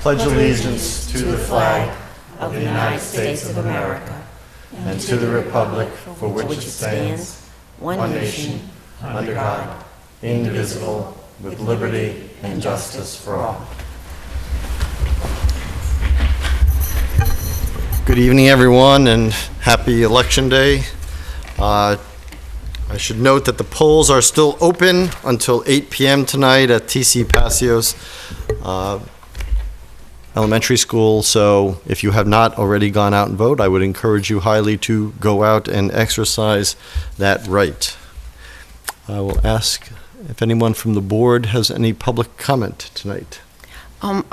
pledge allegiance to the flag of the United States of America and to the republic for which it stands, one nation, under God, indivisible, with liberty and justice for all. Good evening, everyone, and happy Election Day. I should note that the polls are still open until 8 p.m. tonight at TC Passios Elementary School, so if you have not already gone out and vote, I would encourage you highly to go out and exercise that right. I will ask if anyone from the board has any public comment tonight.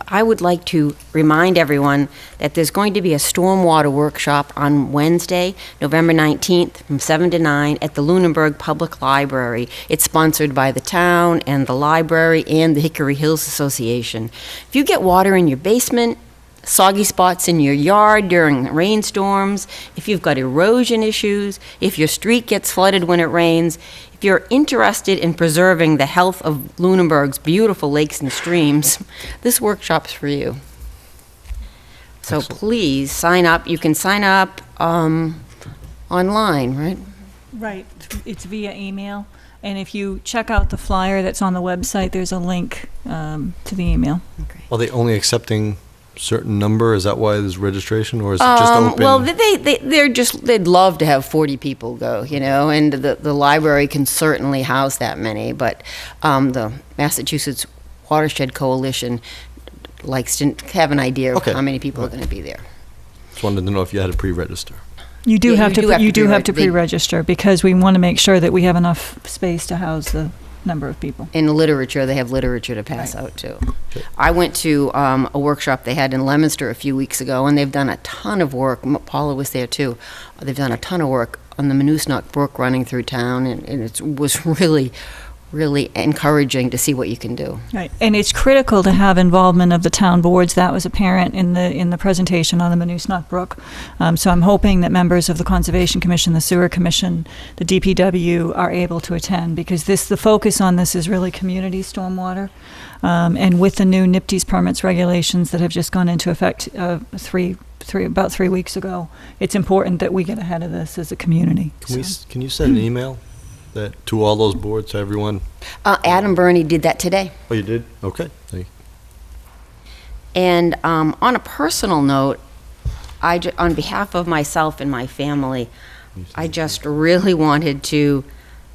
I would like to remind everyone that there's going to be a stormwater workshop on Wednesday, November 19th from 7 to 9 at the Lunenburg Public Library. It's sponsored by the town and the library and the Hickory Hills Association. If you get water in your basement, soggy spots in your yard during rainstorms, if you've got erosion issues, if your street gets flooded when it rains, if you're interested in preserving the health of Lunenburg's beautiful lakes and streams, this workshop's for you. So excellent. Please sign up. You can sign up online, right? Right. It's via email. And if you check out the flyer that's on the website, there's a link to the email. Okay. Are they only accepting certain number? Is that why there's registration, or is it just open? Well, they'd love to have 40 people go, and the library can certainly house that many, but the Massachusetts Watershed Coalition likes to have an idea of how many people are going to be there. Just wanted to know if you had to pre-register. You do have to pre-register because we want to make sure that we have enough space to house the number of people. In literature, they have literature to pass out too. Okay. I went to a workshop they had in Leominster a few weeks ago, and they've done a ton of work. Paula was there too. They've done a ton of work on the Monusnock Brook running through town, and it was really encouraging to see what you can do. Right, and it's critical to have involvement of the town boards. That was apparent in the presentation on the Monusnock Brook. So I'm hoping that members of the Conservation Commission, the Sewer Commission, the DPW are able to attend, because the focus on this is really community stormwater. And with the new NIPTES permits regulations that have just gone into effect about 3 weeks ago, it's important that we get ahead of this as a community. Can you send an email to all those boards, to everyone? Adam Burney did that today. Oh, you did? Okay. Thank you. And on a personal note, on behalf of myself and my family, I just really wanted to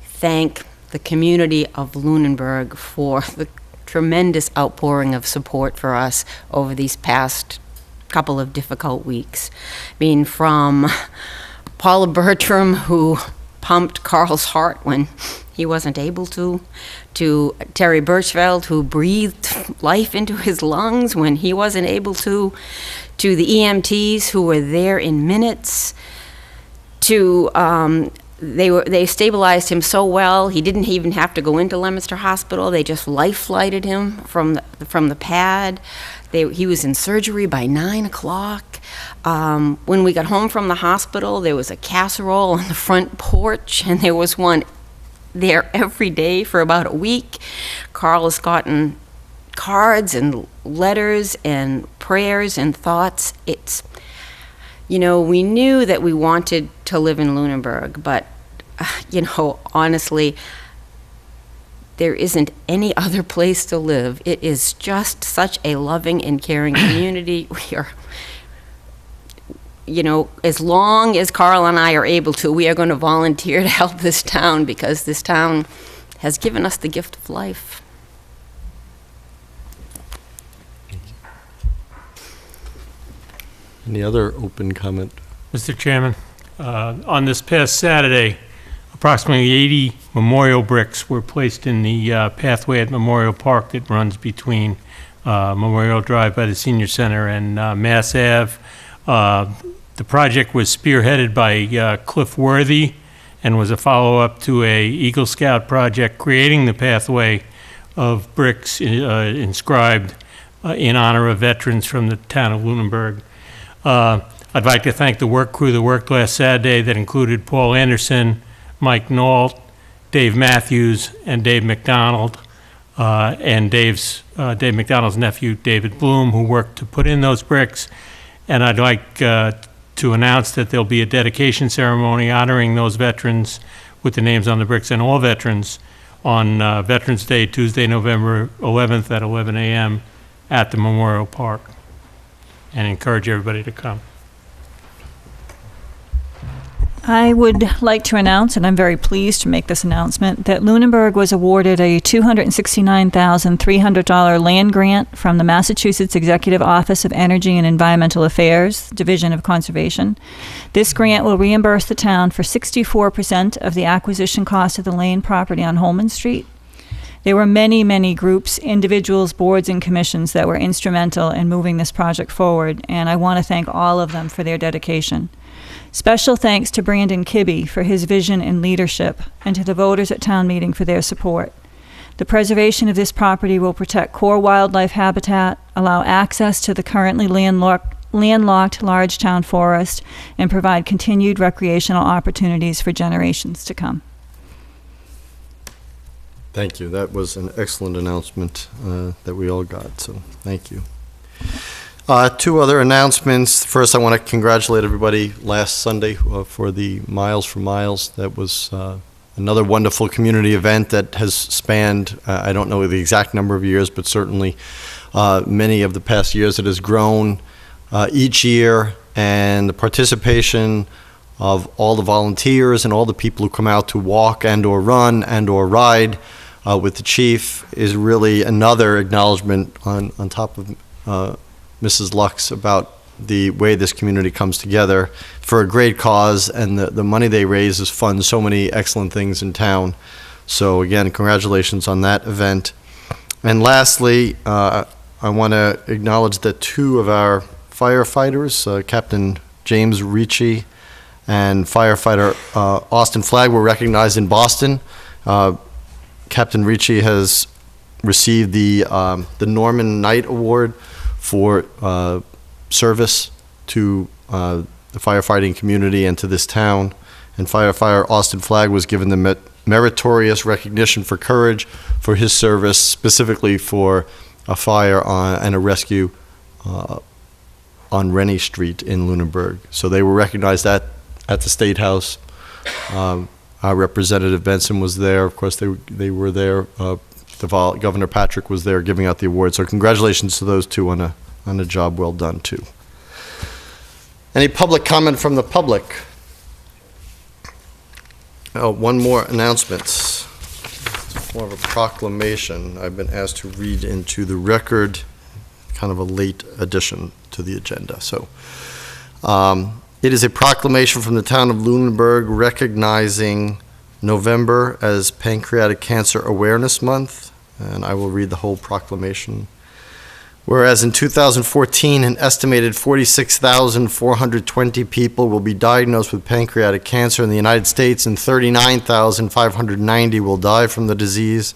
thank the community of Lunenburg for the tremendous outpouring of support for us over these past couple of difficult weeks. I mean, from Paula Bertram, who pumped Carl's heart when he wasn't able to Terry Birchfeld, who breathed life into his lungs when he wasn't able to the EMTs who were there in minutes, they stabilized him so well he didn't even have to go into Leominster Hospital. They just life flighted him from the pad. He was in surgery by 9 o'clock. When we got home from the hospital, there was a casserole on the front porch, and there was one there every day for about a week. Carl has gotten cards and letters and prayers and thoughts. We knew that we wanted to live in Lunenburg, but, honestly, there isn't any other place to live. It is just such a loving and caring community. We are, as long as Carl and I are able to, we are going to volunteer to help this town, because this town has given us the gift of life. Any other open comment? Mr. Chairman, on this past Saturday, approximately 80 memorial bricks were placed in the pathway at Memorial Park that runs between Memorial Drive by the Senior Center and Mass Ave. The project was spearheaded by Cliff Worthy and was a follow-up to a Eagle Scout project creating the pathway of bricks inscribed in honor of veterans from the town of Lunenburg. I'd like to thank the work crew that worked last Saturday that included Paul Anderson, Mike Nault, Dave Matthews, and Dave McDonald. and Dave McDonald's nephew, David Bloom, who worked to put in those bricks. And I'd like to announce that there'll be a dedication ceremony honoring those veterans with the names on the bricks and all veterans on Veterans Day, Tuesday, November 11th at 11 a.m. at the Memorial Park, and encourage everybody to come. I would like to announce, and I'm very pleased to make this announcement, that Lunenburg was awarded a $269,300 land grant from the Massachusetts Executive Office of Energy and Environmental Affairs, Division of Conservation. This grant will reimburse the town for 64% of the acquisition cost of the Lane property on Holman Street. There were many, many groups, individuals, boards, and commissions that were instrumental in moving this project forward, and I want to thank all of them for their dedication. Special thanks to Brandon Kibbe for his vision and leadership, and to the voters at town meeting for their support. The preservation of this property will protect core wildlife habitat, allow access to the currently landlocked large town forest, and provide continued recreational opportunities for generations to come. Thank you. That was an excellent announcement that we all got, so thank you. Two other announcements. First, I want to congratulate everybody last Sunday for the Miles for Miles. That was another wonderful community event that has spanned, I don't know the exact number of years, but certainly many of the past years. It has grown each year, and the participation of all the volunteers and all the people who come out to walk and or run and or ride with the chief is really another acknowledgement on top of Mrs. Lux about the way this community comes together for a great cause, and the money they raise is fund so many excellent things in town. So again, congratulations on that event. And lastly, I want to acknowledge that two of our firefighters, Captain James Ricci and firefighter Austin Flagg, were recognized in Boston. Captain Ricci has received the Norman Knight Award for service to the firefighting community and to this town. And firefighter Austin Flagg was given the meritorious recognition for courage for his service, specifically for a fire and a rescue on Rennie Street in Lunenburg. So they were recognized at the State House. Our Representative Benson was there. Of course, they were there. Governor Patrick was there giving out the award. So congratulations to those two on a job well done too. Any public comment from the public? Oh, one more announcement. It's more of a proclamation. I've been asked to read into the record, kind of a late addition to the agenda. So it is a proclamation from the town of Lunenburg recognizing November as Pancreatic Cancer Awareness Month, and I will read the whole proclamation. Whereas in 2014, an estimated 46,420 people will be diagnosed with pancreatic cancer in the United States, and 39,590 will die from the disease.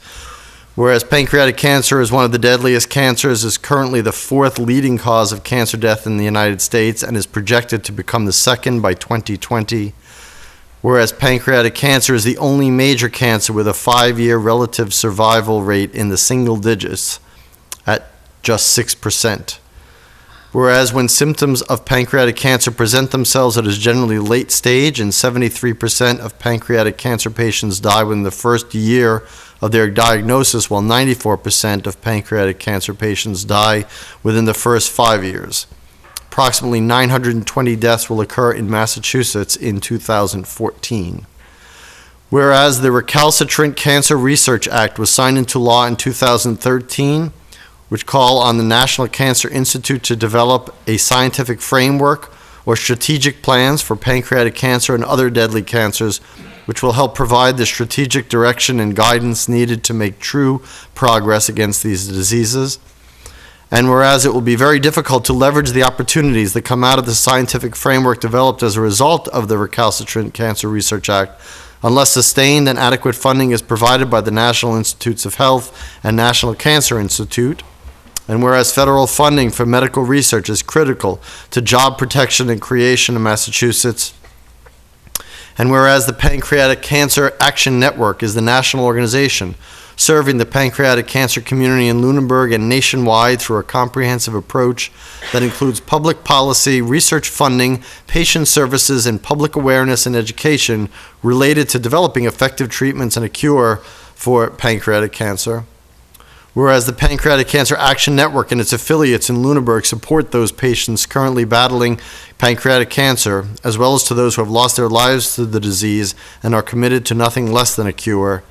Whereas pancreatic cancer is one of the deadliest cancers, is currently the fourth leading cause of cancer death in the United States, and is projected to become the second by 2020. Whereas pancreatic cancer is the only major cancer with a 5-year relative survival rate in the single digits at just 6%. Whereas when symptoms of pancreatic cancer present themselves, it is generally late stage, and 73% of pancreatic cancer patients die within the first year of their diagnosis, while 94% of pancreatic cancer patients die within the first 5 years. Approximately 920 deaths will occur in Massachusetts in 2014. Whereas the Recalcitrant Cancer Research Act was signed into law in 2013, which call on the National Cancer Institute to develop a scientific framework or strategic plans for pancreatic cancer and other deadly cancers, which will help provide the strategic direction and guidance needed to make true progress against these diseases. And whereas it will be very difficult to leverage the opportunities that come out of the scientific framework developed as a result of the Recalcitrant Cancer Research Act, unless sustained and adequate funding is provided by the National Institutes of Health and National Cancer Institute. And whereas federal funding for medical research is critical to job protection and creation in Massachusetts. And whereas the Pancreatic Cancer Action Network is the national organization serving the pancreatic cancer community in Lunenburg and nationwide through a comprehensive approach that includes public policy, research funding, patient services, and public awareness and education related to developing effective treatments and a cure for pancreatic cancer. Whereas the Pancreatic Cancer Action Network and its affiliates in Lunenburg support those patients currently battling pancreatic cancer, as well as to those who have lost their lives to the disease and are committed to nothing less than a cure.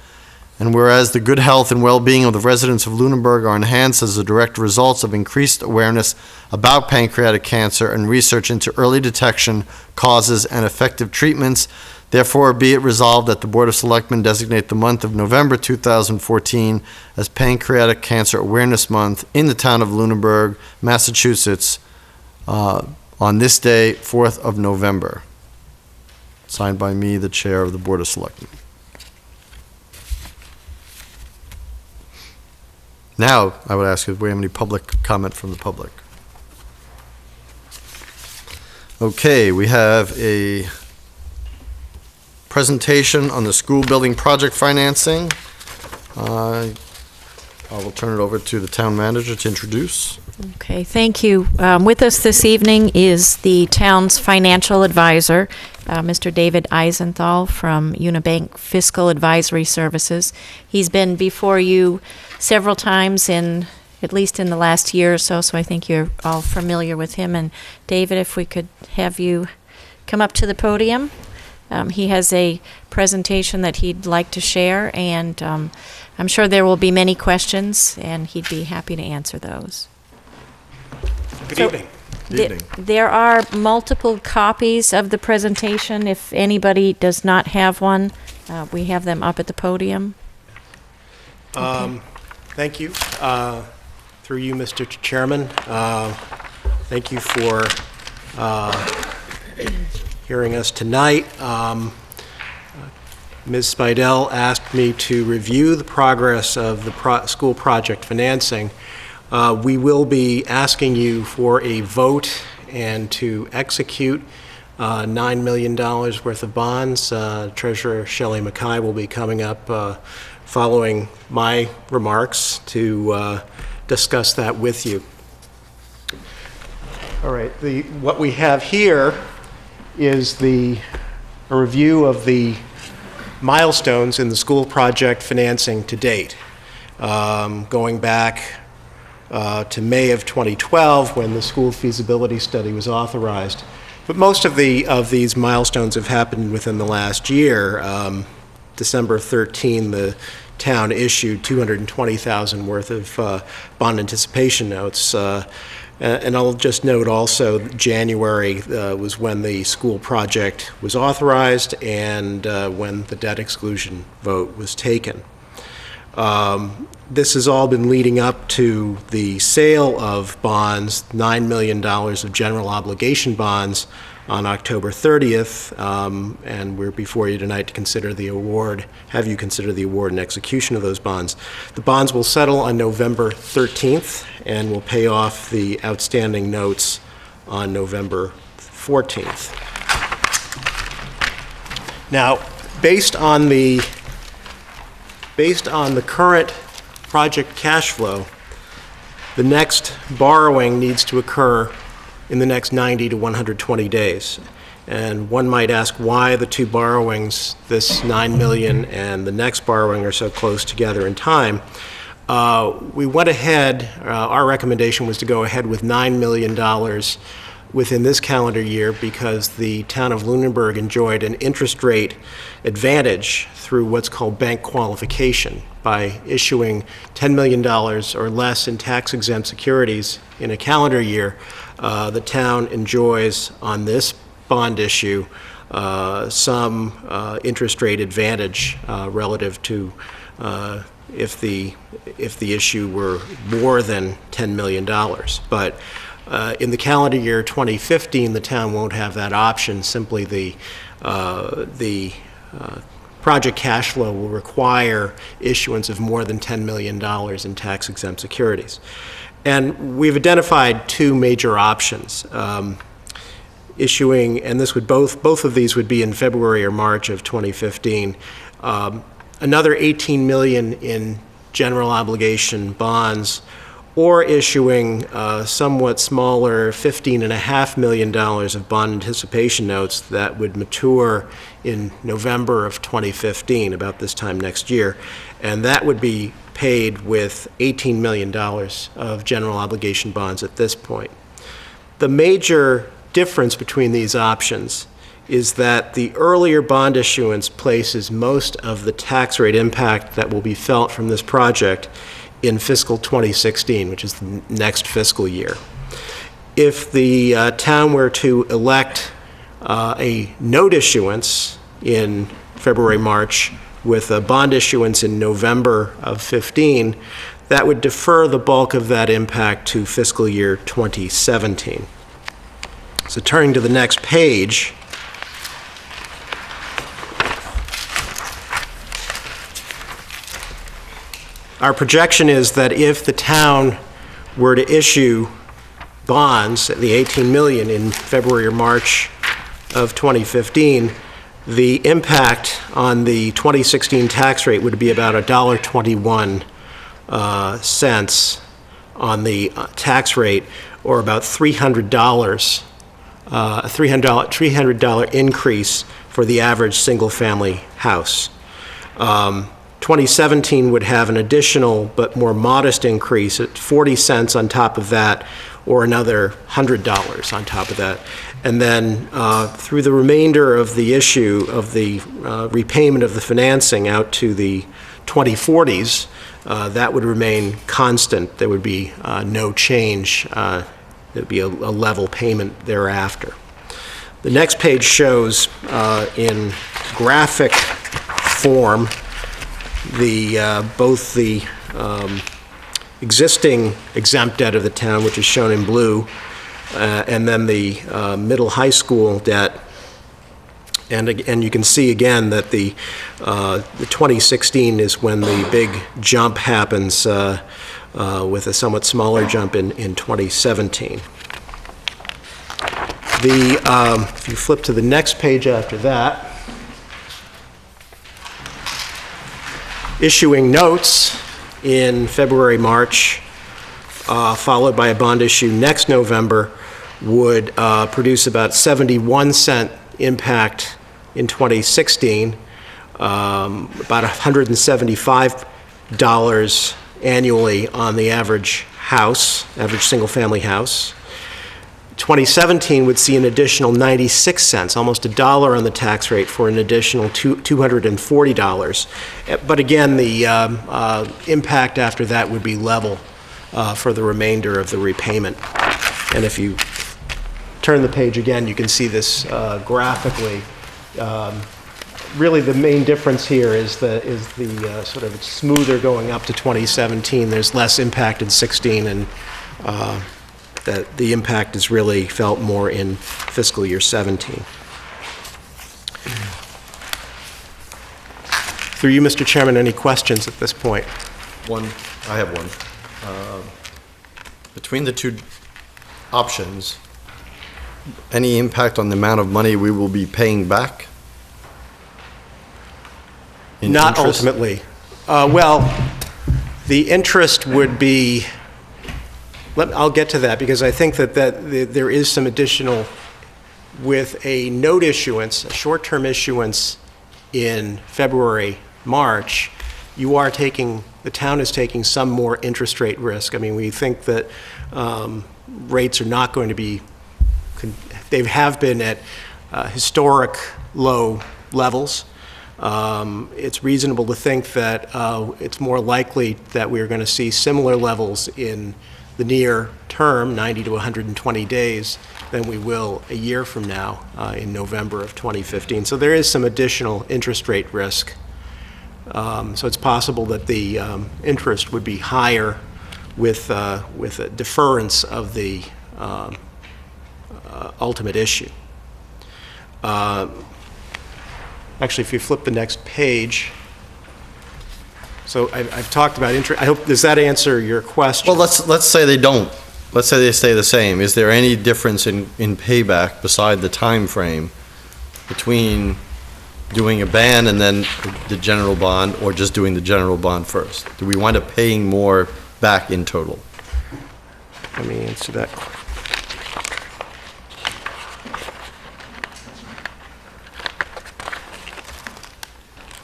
And whereas the good health and well-being of the residents of Lunenburg are enhanced as a direct result of increased awareness about pancreatic cancer and research into early detection, causes, and effective treatments, therefore be it resolved that the Board of Selectmen designate the month of November 2014 as Pancreatic Cancer Awareness Month in the town of Lunenburg, Massachusetts, on this day, 4th of November. Signed by me, the Chair of the Board of Selectmen. Now, I would ask if we have any public comment from the public. Okay, we have a presentation on the school building project financing. I will turn it over to the town manager to introduce. Okay, thank you. With us this evening is the town's financial advisor, Mr. David Eisenthal from Unibank Fiscal Advisory Services. He's been before you several times at least in the last year or so, so I think you're all familiar with him. And David, if we could have you come up to the podium. He has a presentation that he'd like to share, and I'm sure there will be many questions, and he'd be happy to answer those. Good evening. Good evening. There are multiple copies of the presentation. If anybody does not have one, we have them up at the podium. Thank you. Through you, Mr. Chairman. Thank you for hearing us tonight. Ms. Spidel asked me to review the progress of the school project financing. We will be asking you for a vote and to execute $9 million worth of bonds. Treasurer Shelley Mackay will be coming up following my remarks to discuss that with you. All right, what we have here is a review of the milestones in the school project financing to date, going back to May of 2012 when the school feasibility study was authorized. But most of these milestones have happened within the last year. December 13, the town issued $220,000 worth of bond anticipation notes. And I'll just note also January was when the school project was authorized and when the debt exclusion vote was taken. This has all been leading up to the sale of bonds, $9 million of general obligation bonds on October 30th, and we're before you tonight to consider the award, have you consider the award and execution of those bonds. The bonds will settle on November 13th and will pay off the outstanding notes on November 14th. Now, based on the current project cash flow, the next borrowing needs to occur in the next 90 to 120 days. And one might ask why the two borrowings, this $9 million and the next borrowing, are so close together in time. We went ahead, our recommendation was to go ahead with $9 million within this calendar year because the town of Lunenburg enjoyed an interest rate advantage through what's called bank qualification. By issuing $10 million or less in tax-exempt securities in a calendar year, the town enjoys on this bond issue some interest rate advantage relative to if the issue were more than $10 million. But in the calendar year 2015, the town won't have that option. Simply the project cash flow will require issuance of more than $10 million in tax-exempt securities. And we've identified two major options. Issuing, and this would both of these would be in February or March of 2015, another $18 million in general obligation bonds or issuing somewhat smaller $15.5 million of bond anticipation notes that would mature in November of 2015, about this time next year. And that would be paid with $18 million of general obligation bonds at this point. The major difference between these options is that the earlier bond issuance places most of the tax rate impact that will be felt from this project in fiscal 2016, which is the next fiscal year. If the town were to elect a note issuance in February, March, with a bond issuance in November of 15, that would defer the bulk of that impact to fiscal year 2017. So turning to the next page, our projection is that if the town were to issue bonds, the $18 million in February or March of 2015, the impact on the 2016 tax rate would be about $1.21 cents on the tax rate, or about $300, a $300 increase for the average single-family house. 2017 would have an additional but more modest increase at 40 cents on top of that, or another $100 on top of that. And then through the remainder of the issue of the repayment of the financing out to the 2040s, that would remain constant. There would be no change. There would be a level payment thereafter. The next page shows in graphic form both the existing exempt debt of the town, which is shown in blue, and then the middle high school debt. And you can see again that the 2016 is when the big jump happens, with a somewhat smaller jump in 2017. If you flip to the next page after that, issuing notes in February, March, followed by a bond issue next November, would produce about 71-cent impact in 2016, about $175 annually on the average house, average single-family house. 2017 would see an additional 96 cents, almost $1 on the tax rate, for an additional $240. But again, the impact after that would be level for the remainder of the repayment. And if you turn the page again, you can see this graphically. Really, the main difference here is the sort of smoother going up to 2017. There's less impact in 16, and that the impact is really felt more in fiscal year 17. Through you, Mr. Chairman, any questions at this point? I have one. Between the two options, any impact on the amount of money we will be paying back? Not ultimately. Well, the interest would be, I'll get to that, because I think that there is some additional, with a note issuance, a short-term issuance in February, March, the town is taking some more interest rate risk. I mean, we think that rates are not going to be, they have been at historic low levels. It's reasonable to think that it's more likely that we're going to see similar levels in the near term, 90 to 120 days, than we will a year from now in November of 2015. So there is some additional interest rate risk. So it's possible that the interest would be higher with a deference of the ultimate issue. Actually, if you flip the next page, so I've talked about interest. I hope, does that answer your question? Well, let's say they don't. Let's say they stay the same. Is there any difference in payback beside the time frame between doing a ban and then the general bond, or just doing the general bond first? Do we wind up paying more back in total? Let me answer that.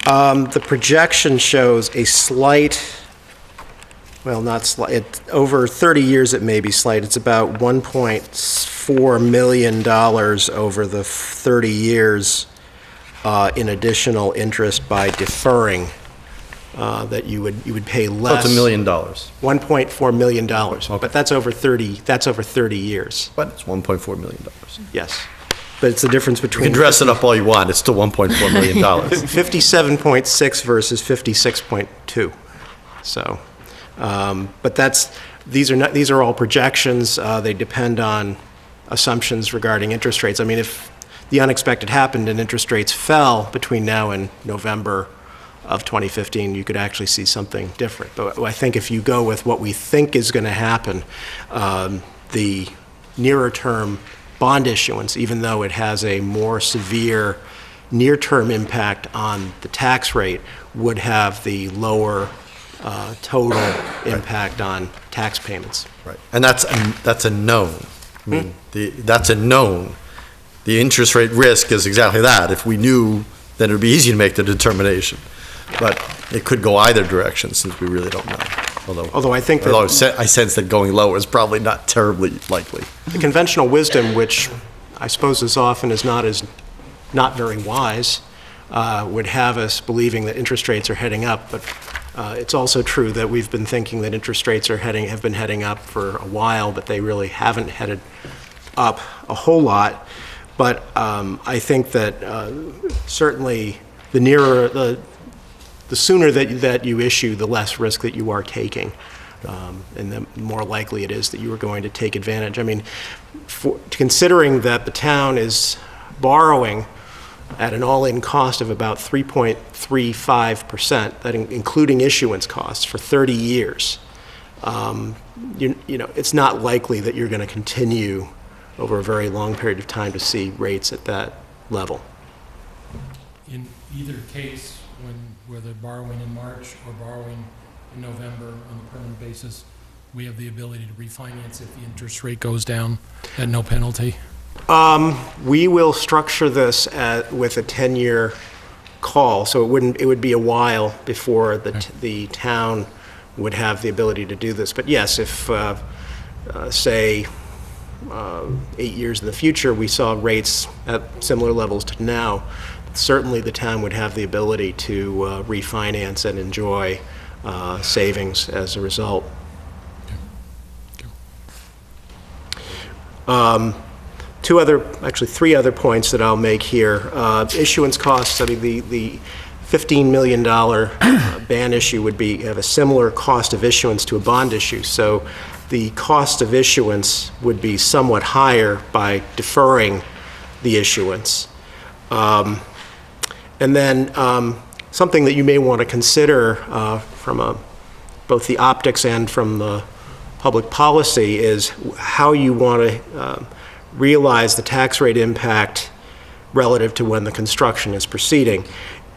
The projection shows a slight, well, not slight, over 30 years it may be slight. It's about $1.4 million over the 30 years in additional interest by deferring that you would pay less. So it's $1 million. $1.4 million, but that's over 30 years. But it's $1.4 million. Yes. But it's the difference You between can dress it up all you want, it's still $1.4 million. 57.6 versus 56.2. So, but these are all projections. They depend on assumptions regarding interest rates. I mean, if the unexpected happened and interest rates fell between now and November of 2015, you could actually see something different. But I think if you go with what we think is going to happen, the nearer term bond issuance, even though it has a more severe near-term impact on the tax rate, would have the lower total impact on tax payments. Right, and that's a known. I mean, that's a known. The interest rate risk is exactly that. If we knew, then it would be easy to make the determination. But it could go either direction, since we really don't know. Although I think that I sense that going lower is probably not terribly likely. the conventional wisdom, which I suppose as often is not very wise, would have us believing that interest rates are heading up. But it's also true that we've been thinking that interest rates have been heading up for a while, but they really haven't headed up a whole lot. But I think that certainly the sooner that you issue, the less risk that you are taking, and the more likely it is that you are going to take advantage. I mean, considering that the town is borrowing at an all-in cost of about 3.35%, that including issuance costs for 30 years, you know, it's not likely that you're going to continue over a very long period of time to see rates at that level. In either case, whether borrowing in March or borrowing in November on a permanent basis, we have the ability to refinance if the interest rate goes down at no penalty. We will structure this with a 10-year call, so it would be a while before the town would have the ability to do this. But yes, if say 8 years in the future we saw rates at similar levels to now, certainly the town would have the ability to refinance and enjoy savings as a result. Three other points that I'll make here. Issuance costs, I mean, the $15 million ban issue would have a similar cost of issuance to a bond issue. So the cost of issuance would be somewhat higher by deferring the issuance. And then something that you may want to consider from both the optics and from the public policy is how you want to realize the tax rate impact relative to when the construction is proceeding.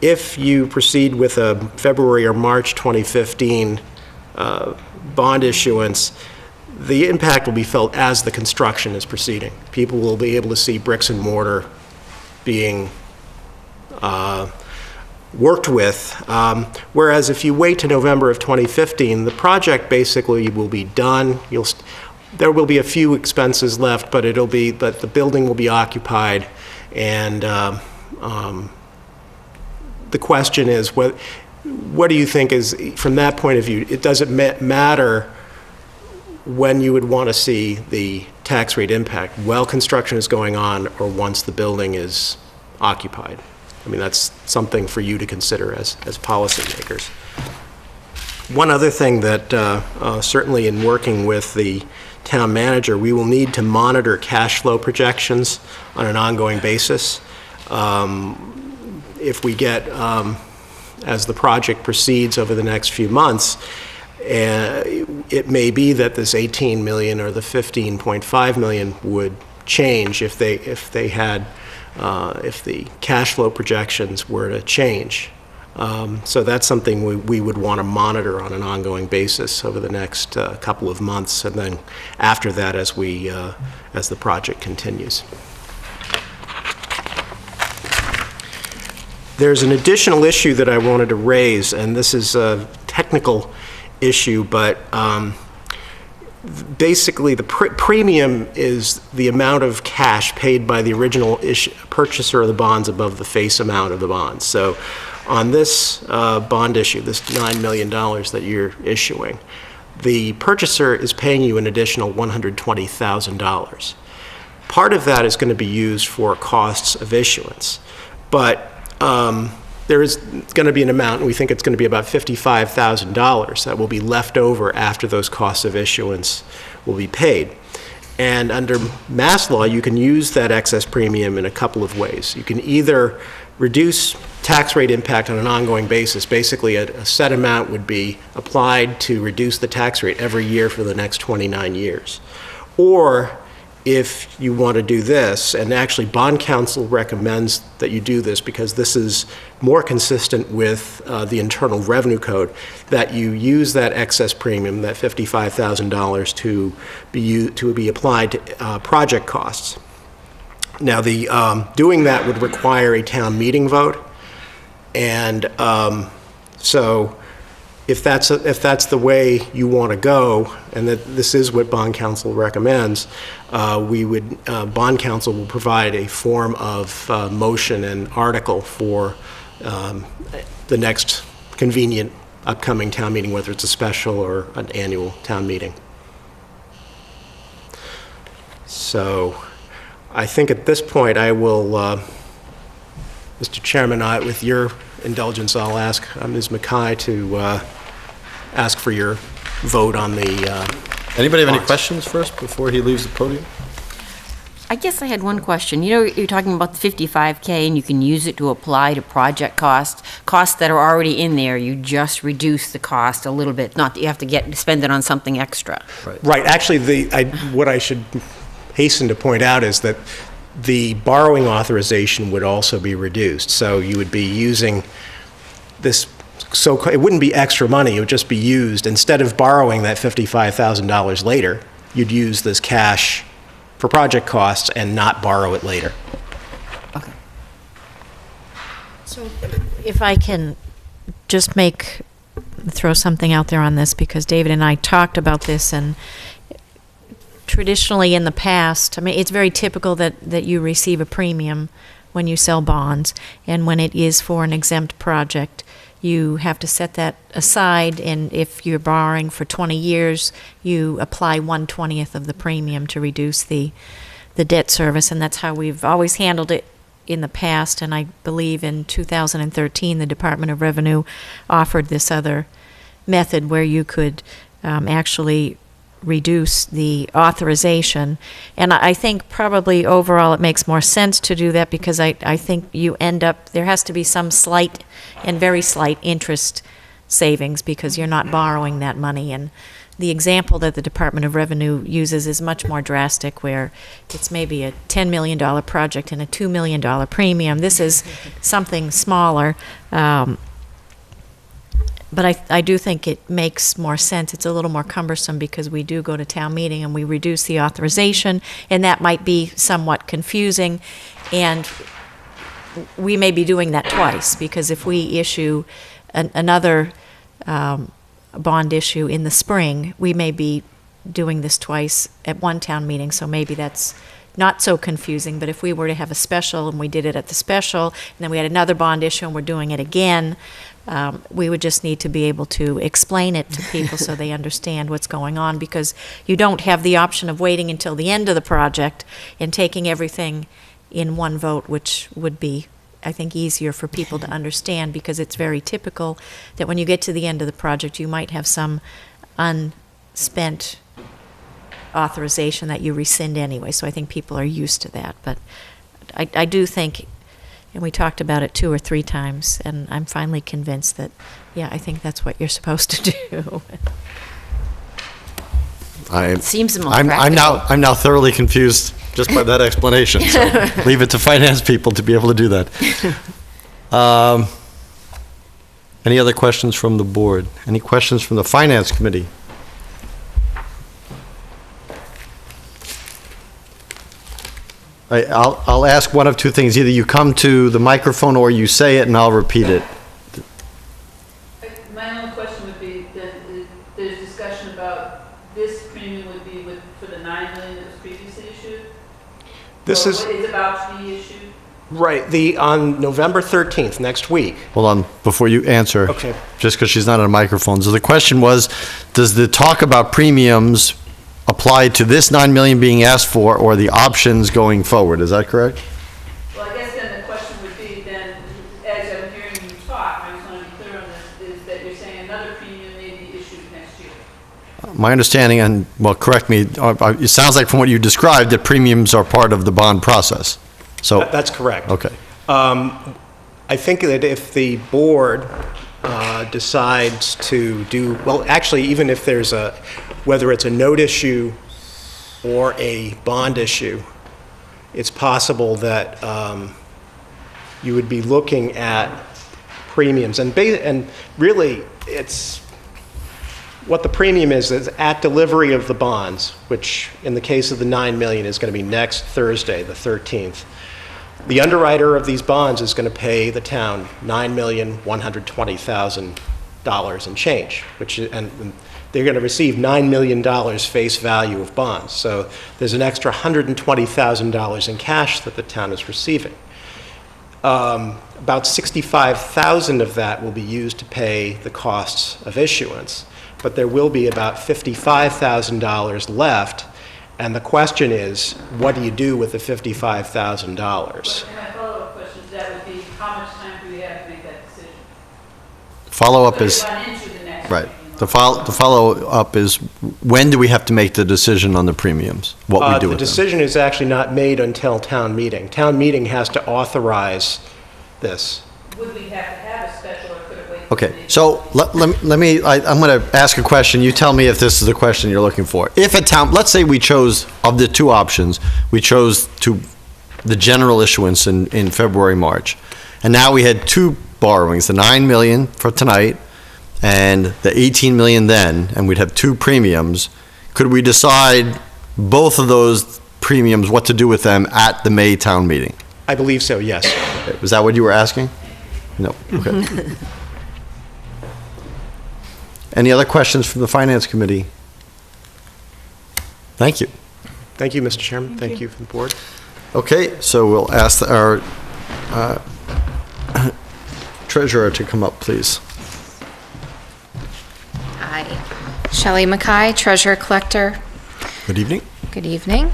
If you proceed with a February or March 2015 bond issuance, the impact will be felt as the construction is proceeding. People will be able to see bricks and mortar being worked with, whereas if you wait to November of 2015, the project basically will be done. There will be a few expenses left, but the building will be occupied, and the question is, what do you think is, from that point of view, it doesn't matter when you would want to see the tax rate impact, while construction is going on or once the building is occupied? I mean, that's something for you to consider as policymakers. One other thing that certainly in working with the town manager, we will need to monitor cash flow projections on an ongoing basis. If we get, as the project proceeds over the next few months, it may be that this 18 million or the 15.5 million would change if they had if the cash flow projections were to change. So that's something we would want to monitor on an ongoing basis over the next couple of months, and then after that as the project continues. There's an additional issue that I wanted to raise, and this is a technical issue, but basically the premium is the amount of cash paid by the original purchaser of the bonds above the face amount of the bonds. So on this bond issue, this $9 million that you're issuing, the purchaser is paying you an additional $120,000. Part of that is going to be used for costs of issuance, but there is going to be an amount, and we think it's going to be about $55,000 that will be left over after those costs of issuance will be paid. And under Mass law, you can use that excess premium in a couple of ways. You can either reduce tax rate impact on an ongoing basis. Basically, a set amount would be applied to reduce the tax rate every year for the next 29 years. Or if you want to do this, and actually bond counsel recommends that you do this because this is more consistent with the Internal Revenue Code, that you use that excess premium, that $55,000, to be applied to project costs. Now, doing that would require a town meeting vote, and so if that's the way you want to go, and that this is what bond counsel recommends, bond counsel will provide a form of motion and article for the next convenient upcoming town meeting, whether it's a special or an annual town meeting. So I think at this point I will, Mr. Chairman, with your indulgence, I'll ask Ms. Mackay to ask for your vote on the Anybody have any bonds. questions first before he leaves the podium? I guess I had one question. You know, you're talking about the 55K and you can use it to apply to project costs that are already in there. You just reduce the cost a little bit, not that you have to spend it on something extra. Right. Actually, what I should hasten to point out is that the borrowing authorization would also be reduced. So you would be using this, so it wouldn't be extra money, it would just be used. Instead of borrowing that $55,000 later, you'd use this cash for project costs and not borrow it later. Okay. So if I can just throw something out there on this, because David and I talked about this, and traditionally in the past, I mean, it's very typical that you receive a premium when you sell bonds, and when it is for an exempt project, you have to set that aside, and if you're borrowing for 20 years, you apply 1/20th of the premium to reduce the debt service, and that's how we've always handled it in the past. And I believe in 2013, the Department of Revenue offered this other method where you could actually reduce the authorization. And I think probably overall it makes more sense to do that, because I think you end up, there has to be some slight and very slight interest savings because you're not borrowing that money. And the example that the Department of Revenue uses is much more drastic, where it's maybe a $10 million project and a $2 million premium. This is something smaller. But I do think it makes more sense. It's a little more cumbersome because we do go to town meeting and we reduce the authorization, and that might be somewhat confusing. And we may be doing that twice, because if we issue another bond issue in the spring, we may be doing this twice at one town meeting, so maybe that's not so confusing. But if we were to have a special and we did it at the special, and then we had another bond issue and we're doing it again, we would just need to be able to explain it to people so they understand what's going on, because you don't have the option of waiting until the end of the project and taking everything in one vote, which would be, I think, easier for people to understand, because it's very typical that when you get to the end of the project, you might have some unspent authorization that you rescind anyway. So I think people are used to that. But I do think, and we talked about it 2 or 3 times, and I'm finally convinced that, yeah, I think that's what you're supposed to do. It seems more I'm practical. now thoroughly confused just by that explanation. So leave it to finance people to be able to do that. Any other questions from the board? Any questions from the finance committee? I'll ask one of two things. Either you come to the microphone or you say it and I'll repeat it. My only question would be that there's discussion about this premium would be for the 9 million that was previously issued? This Or is, what is about to be issued? right, on November 13th, next week. Hold on, before you answer. Okay. Just because she's not on a microphone. So the question was, does the talk about premiums apply to this 9 million being asked for or the options going forward? Is that correct? Well, I guess then the question would be then, as I'm hearing you talk, I just want to be clear on this, is that you're saying another premium may be issued next year. My understanding, and, well, correct me, it sounds like from what you described that premiums are part of the bond process. So, That's correct. okay. I think that if the board decides to do, well, actually, even if there's whether it's a note issue or a bond issue, it's possible that you would be looking at premiums. And really, it's, what the premium is at delivery of the bonds, which in the case of the 9 million is going to be next Thursday, the 13th. The underwriter of these bonds is going to pay the town $9,120,000 and change, and they're going to receive $9 million face value of bonds. So there's an extra $120,000 in cash that the town is receiving. About $65,000 of that will be used to pay the costs of issuance, but there will be about $55,000 left. And the question is, what do you do with the $55,000? And my follow-up question to that would be, how much time do we have to make that decision? Follow-up is, Run into the next right. meeting. The follow-up is, when do we have to make the decision on the premiums? What we do The with them? decision is actually not made until town meeting. Town meeting has to authorize this. Would we have to have a special, or could it wait? Okay, so let me, I'm going to ask a question. You tell me if this is the question you're looking for. If a town, let's say we chose, of the two options, we chose the general issuance in February, March. And now we had two borrowings, the 9 million for tonight and the 18 million then, and we'd have two premiums. Could we decide both of those premiums, what to do with them at the May town meeting? I believe so, yes. Was that what you were asking? No, okay. Any other questions from the Finance Committee? Thank you. Thank you, Mr. Chairman. Thank you from the board. Okay, so we'll ask our treasurer to come up, please. Hi, Shelley Mackay, Treasurer Collector. Good evening. Good evening.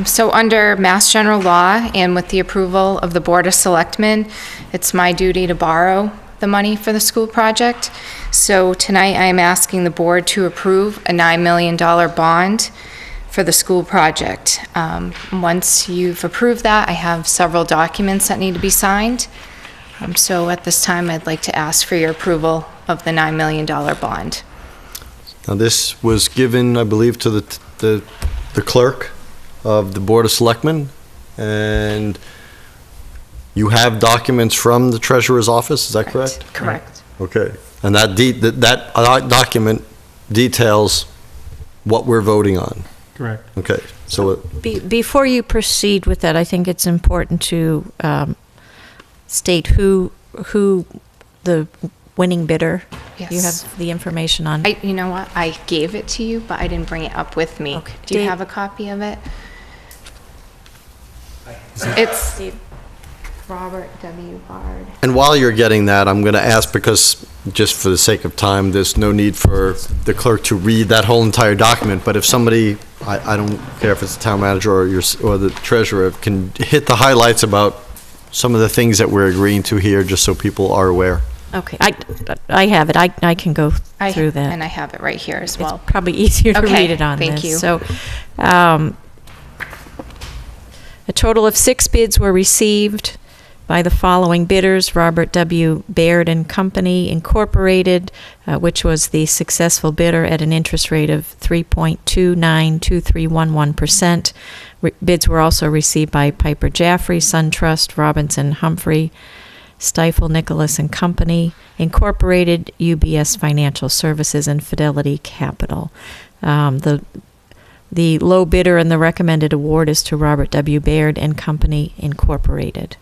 So under Mass General Law and with the approval of the Board of Selectmen, it's my duty to borrow the money for the school project. So tonight I am asking the board to approve a $9 million bond for the school project. Once you've approved that, I have several documents that need to be signed. So at this time, I'd like to ask for your approval of the $9 million bond. Now, this was given, I believe, to the clerk of the Board of Selectmen, and you have documents from the treasurer's office, is that correct? Correct. Okay, and that document details what we're voting on. Correct. Okay, so Before you proceed with that, I think it's important to state who the winning bidder. Yes. You have the information on. You know what? I gave it to you, but I didn't bring it up with me. Okay. Do you Dave- have a copy of it? It's Robert W. Bard. And while you're getting that, I'm going to ask, because just for the sake of time, there's no need for the clerk to read that whole entire document, but if somebody, I don't care if it's the town manager or the treasurer, can hit the highlights about some of the things that we're agreeing to here, just so people are aware. Okay, I have it. I can go through that. And I have it right here as well. It's probably easier to Okay, read it on thank this. you. So, a total of 6 bids were received. by the following bidders: Robert W. Baird and Company Incorporated, which was the successful bidder at an interest rate of 3.292311%. Bids were also received by Piper Jaffray, SunTrust, Robinson Humphrey, Stifel Nicholas and Company Incorporated, UBS Financial Services, and Fidelity Capital. The low bidder and the recommended award is to Robert W. Baird and Company Incorporated.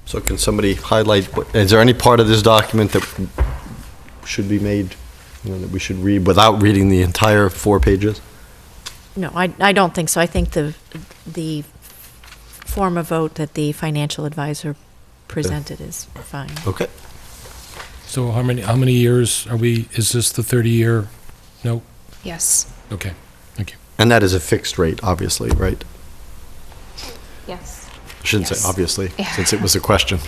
So can somebody highlight, is there any part of this document that should be made, that we should read without reading the entire 4 pages? No, I don't think so. I think the form of vote that the financial advisor presented is fine. Okay. So how many years are we, is this the 30-year note? Yes. Okay, thank you. And that is a fixed rate, obviously, right? Yes. I shouldn't Yes. say obviously, since it was a question.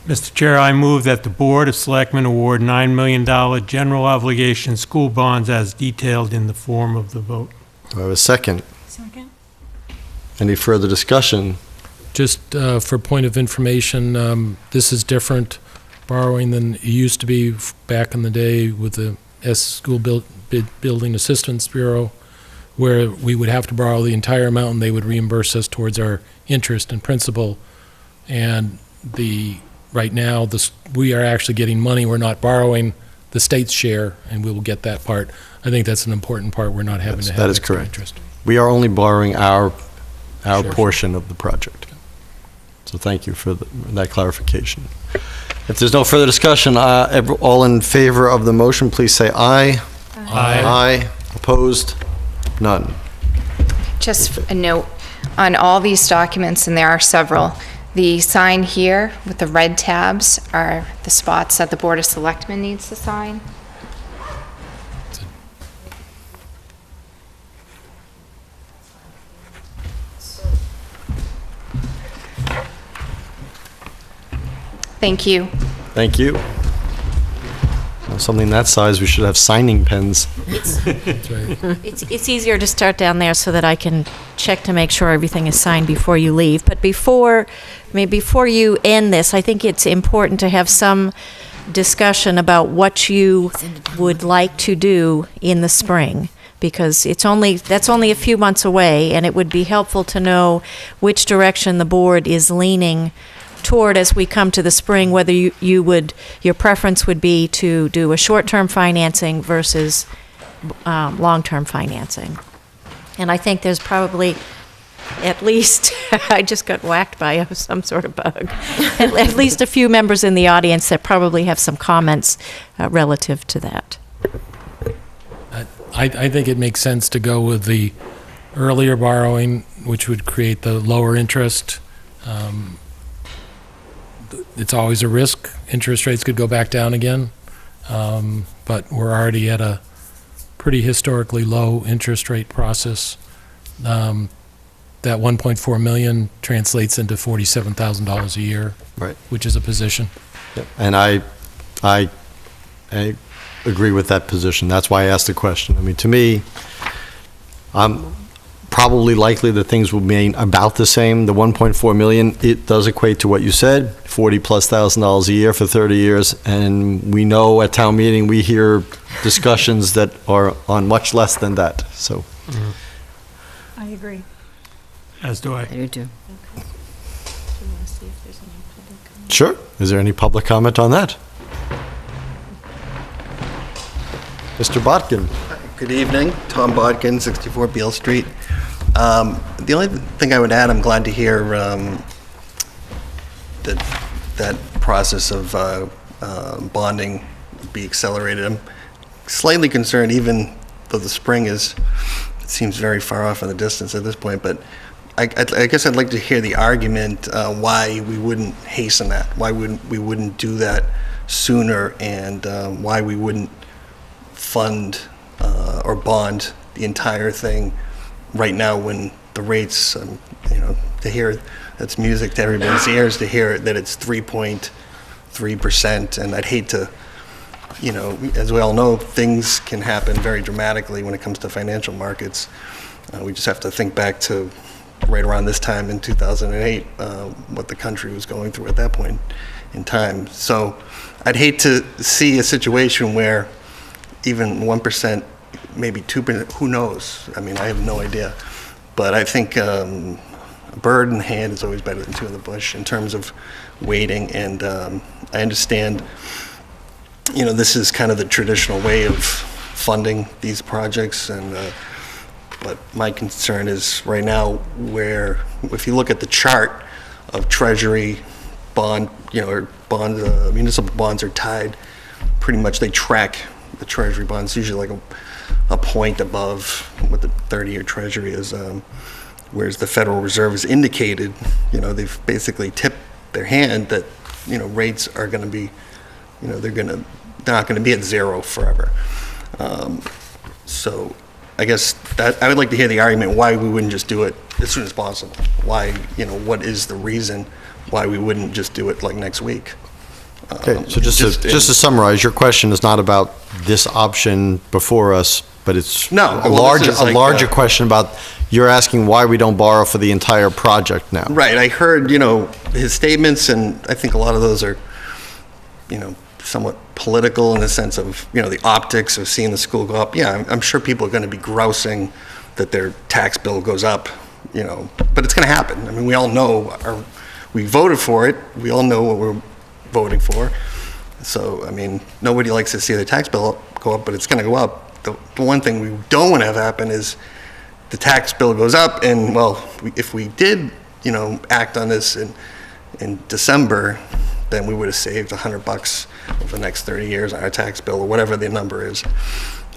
Mr. Chair, I move that the Board of Selectmen award $9 million general obligation school bonds as detailed in the form of the vote. Do I have a second? Second. Any further discussion? Just for point of information, this is different borrowing than it used to be back in the day with the School Building Assistance Bureau, where we would have to borrow the entire amount and they would reimburse us towards our interest and principal. And right now, we are actually getting money. We're not borrowing the state's share, and we will get that part. I think that's an important part. We're not having to have That is extra correct. interest. We are only borrowing our Sure. portion of the project. So thank you for that clarification. If there's no further discussion, all in favor of the motion, please say aye. Aye. Aye. Opposed? None. Just a note, on all these documents, and there are several, the sign here with the red tabs are the spots that the Board of Selectmen needs to sign. Thank you. Thank you. Well, something that size, we should have signing pens. That's right. It's easier to start down there so that I can check to make sure everything is signed before you leave. But before you end this, I think it's important to have some discussion about what you would like to do in the spring, because that's only a few months away, and it would be helpful to know which direction the board is leaning toward as we come to the spring, whether your preference would be to do a short-term financing versus long-term financing. And I think there's probably at least, I just got whacked by some sort of bug, at least a few members in the audience that probably have some comments relative to that. I think it makes sense to go with the earlier borrowing, which would create the lower interest. It's always a risk. Interest rates could go back down again, but we're already at a pretty historically low interest rate process. That 1.4 million translates into $47,000 a year, Right. which is a position. Yep. And I agree with that position. That's why I asked the question. I mean, to me, I'm probably likely that things will be about the same. The 1.4 million, it does equate to what you said, $40,000+ a year for 30 years. And we know at town meeting, we hear discussions that are on much less than that. So, I agree. As do I. I do too. sure. Is there any public comment on that? Mr. Botkin. Good evening, Tom Bodkin, 64 Beale Street. The only thing I would add, I'm glad to hear that process of bonding be accelerated. I'm slightly concerned, even though the spring it seems very far off in the distance at this point, but I guess I'd like to hear the argument why we wouldn't hasten that, why we wouldn't do that sooner, and why we wouldn't fund or bond the entire thing right now when the rates, to hear, that's music to everybody's ears to hear that it's 3.3%, and I'd hate to, as we all know, things can happen very dramatically when it comes to financial markets. We just have to think back to right around this time in 2008, what the country was going through at that point in time. So I'd hate to see a situation where even 1%, maybe 2%, who knows? I mean, I have no idea. But I think a bird in the hand is always better than two in the bush in terms of waiting. And I understand, you know, this is kind of the traditional way of funding these projects. And but my concern is right now where, if you look at the chart of Treasury, bond, you know, or bond, municipal bonds are tied. Pretty much they track the Treasury bonds, usually like a point above what the 30-year Treasury is, whereas the Federal Reserve has indicated, you know, they've basically tipped their hand that, you know, rates are going to be, you know, they're not going to be at zero forever. So I guess that I would like to hear the argument why we wouldn't just do it as soon as possible. Why, you know, what is the reason why we wouldn't just do it like next week? Okay, so just to summarize, your question is not about this option before us, but it's a larger question about, you're asking why we don't borrow for the entire project now. Right, I heard, you know, his statements, and I think a lot of those are, you know, somewhat political in the sense of, you know, the optics of seeing the school go up. Yeah, I'm sure people are going to be grousing that their tax bill goes up, you know, but it's going to happen. I mean, we all know, we voted for it, we all know what we're voting for. So, I mean, nobody likes to see the tax bill go up, but it's going to go up. The one thing we don't want to have happen is the tax bill goes up, and, well, if we did, you know, act on this in December, then we would have saved $100 over the next 30 years on our tax bill, or whatever the number is.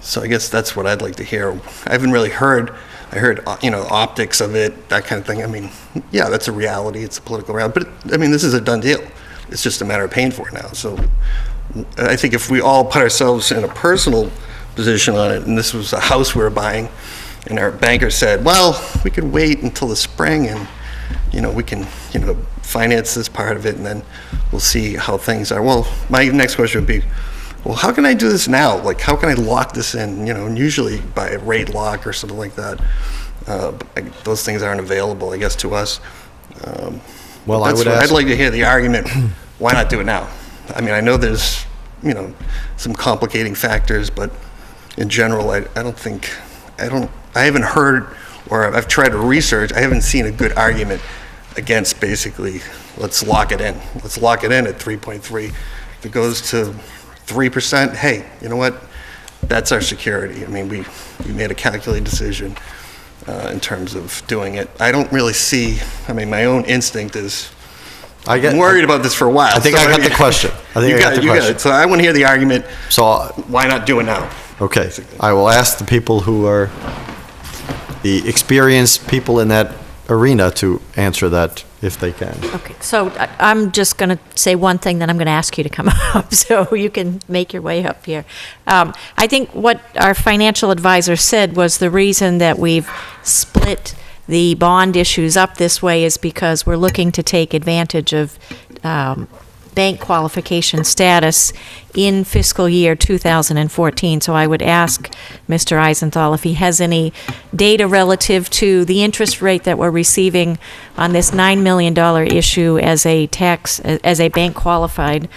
So I guess that's what I'd like to hear. I haven't really heard, I heard, you know, optics of it, that kind of thing. I mean, yeah, that's a reality, it's a political reality, but I mean, this is a done deal. It's just a matter of paying for it now. So I think if we all put ourselves in a personal position on it, and this was a house we were buying, and our banker said, well, we could wait until the spring and, you know, we can, you know, finance this part of it, and then we'll see how things are. Well, my next question would be, well, how can I do this now? Like, how can I lock this in, you know, and usually by a rate lock or something like that. Those things aren't available, I guess, to us. Well, I would ask, I'd like to hear the argument, why not do it now? I mean, I know there's, you know, some complicating factors, but in general, I haven't heard, or I've tried to research, I haven't seen a good argument against basically, let's lock it in. Let's lock it in at 3.3. If it goes to 3%, hey, you know what? That's our security. I mean, we made a calculated decision in terms of doing it. I don't really see, I mean, my own instinct is, I'm worried about this for a while. I think I got the question. You got it. So I want to hear the argument, so why not do it now? Okay, I will ask the people who are the experienced people in that arena to answer that if they can. Okay, so I'm just going to say one thing, then I'm going to ask you to come up so you can make your way up here. I think what our financial advisor said was the reason that we've split the bond issues up this way is because we're looking to take advantage of bank qualification status in fiscal year 2014. So I would ask Mr. Eisenthal if he has any data relative to the interest rate that we're receiving on this $9 million issue as a bank qualified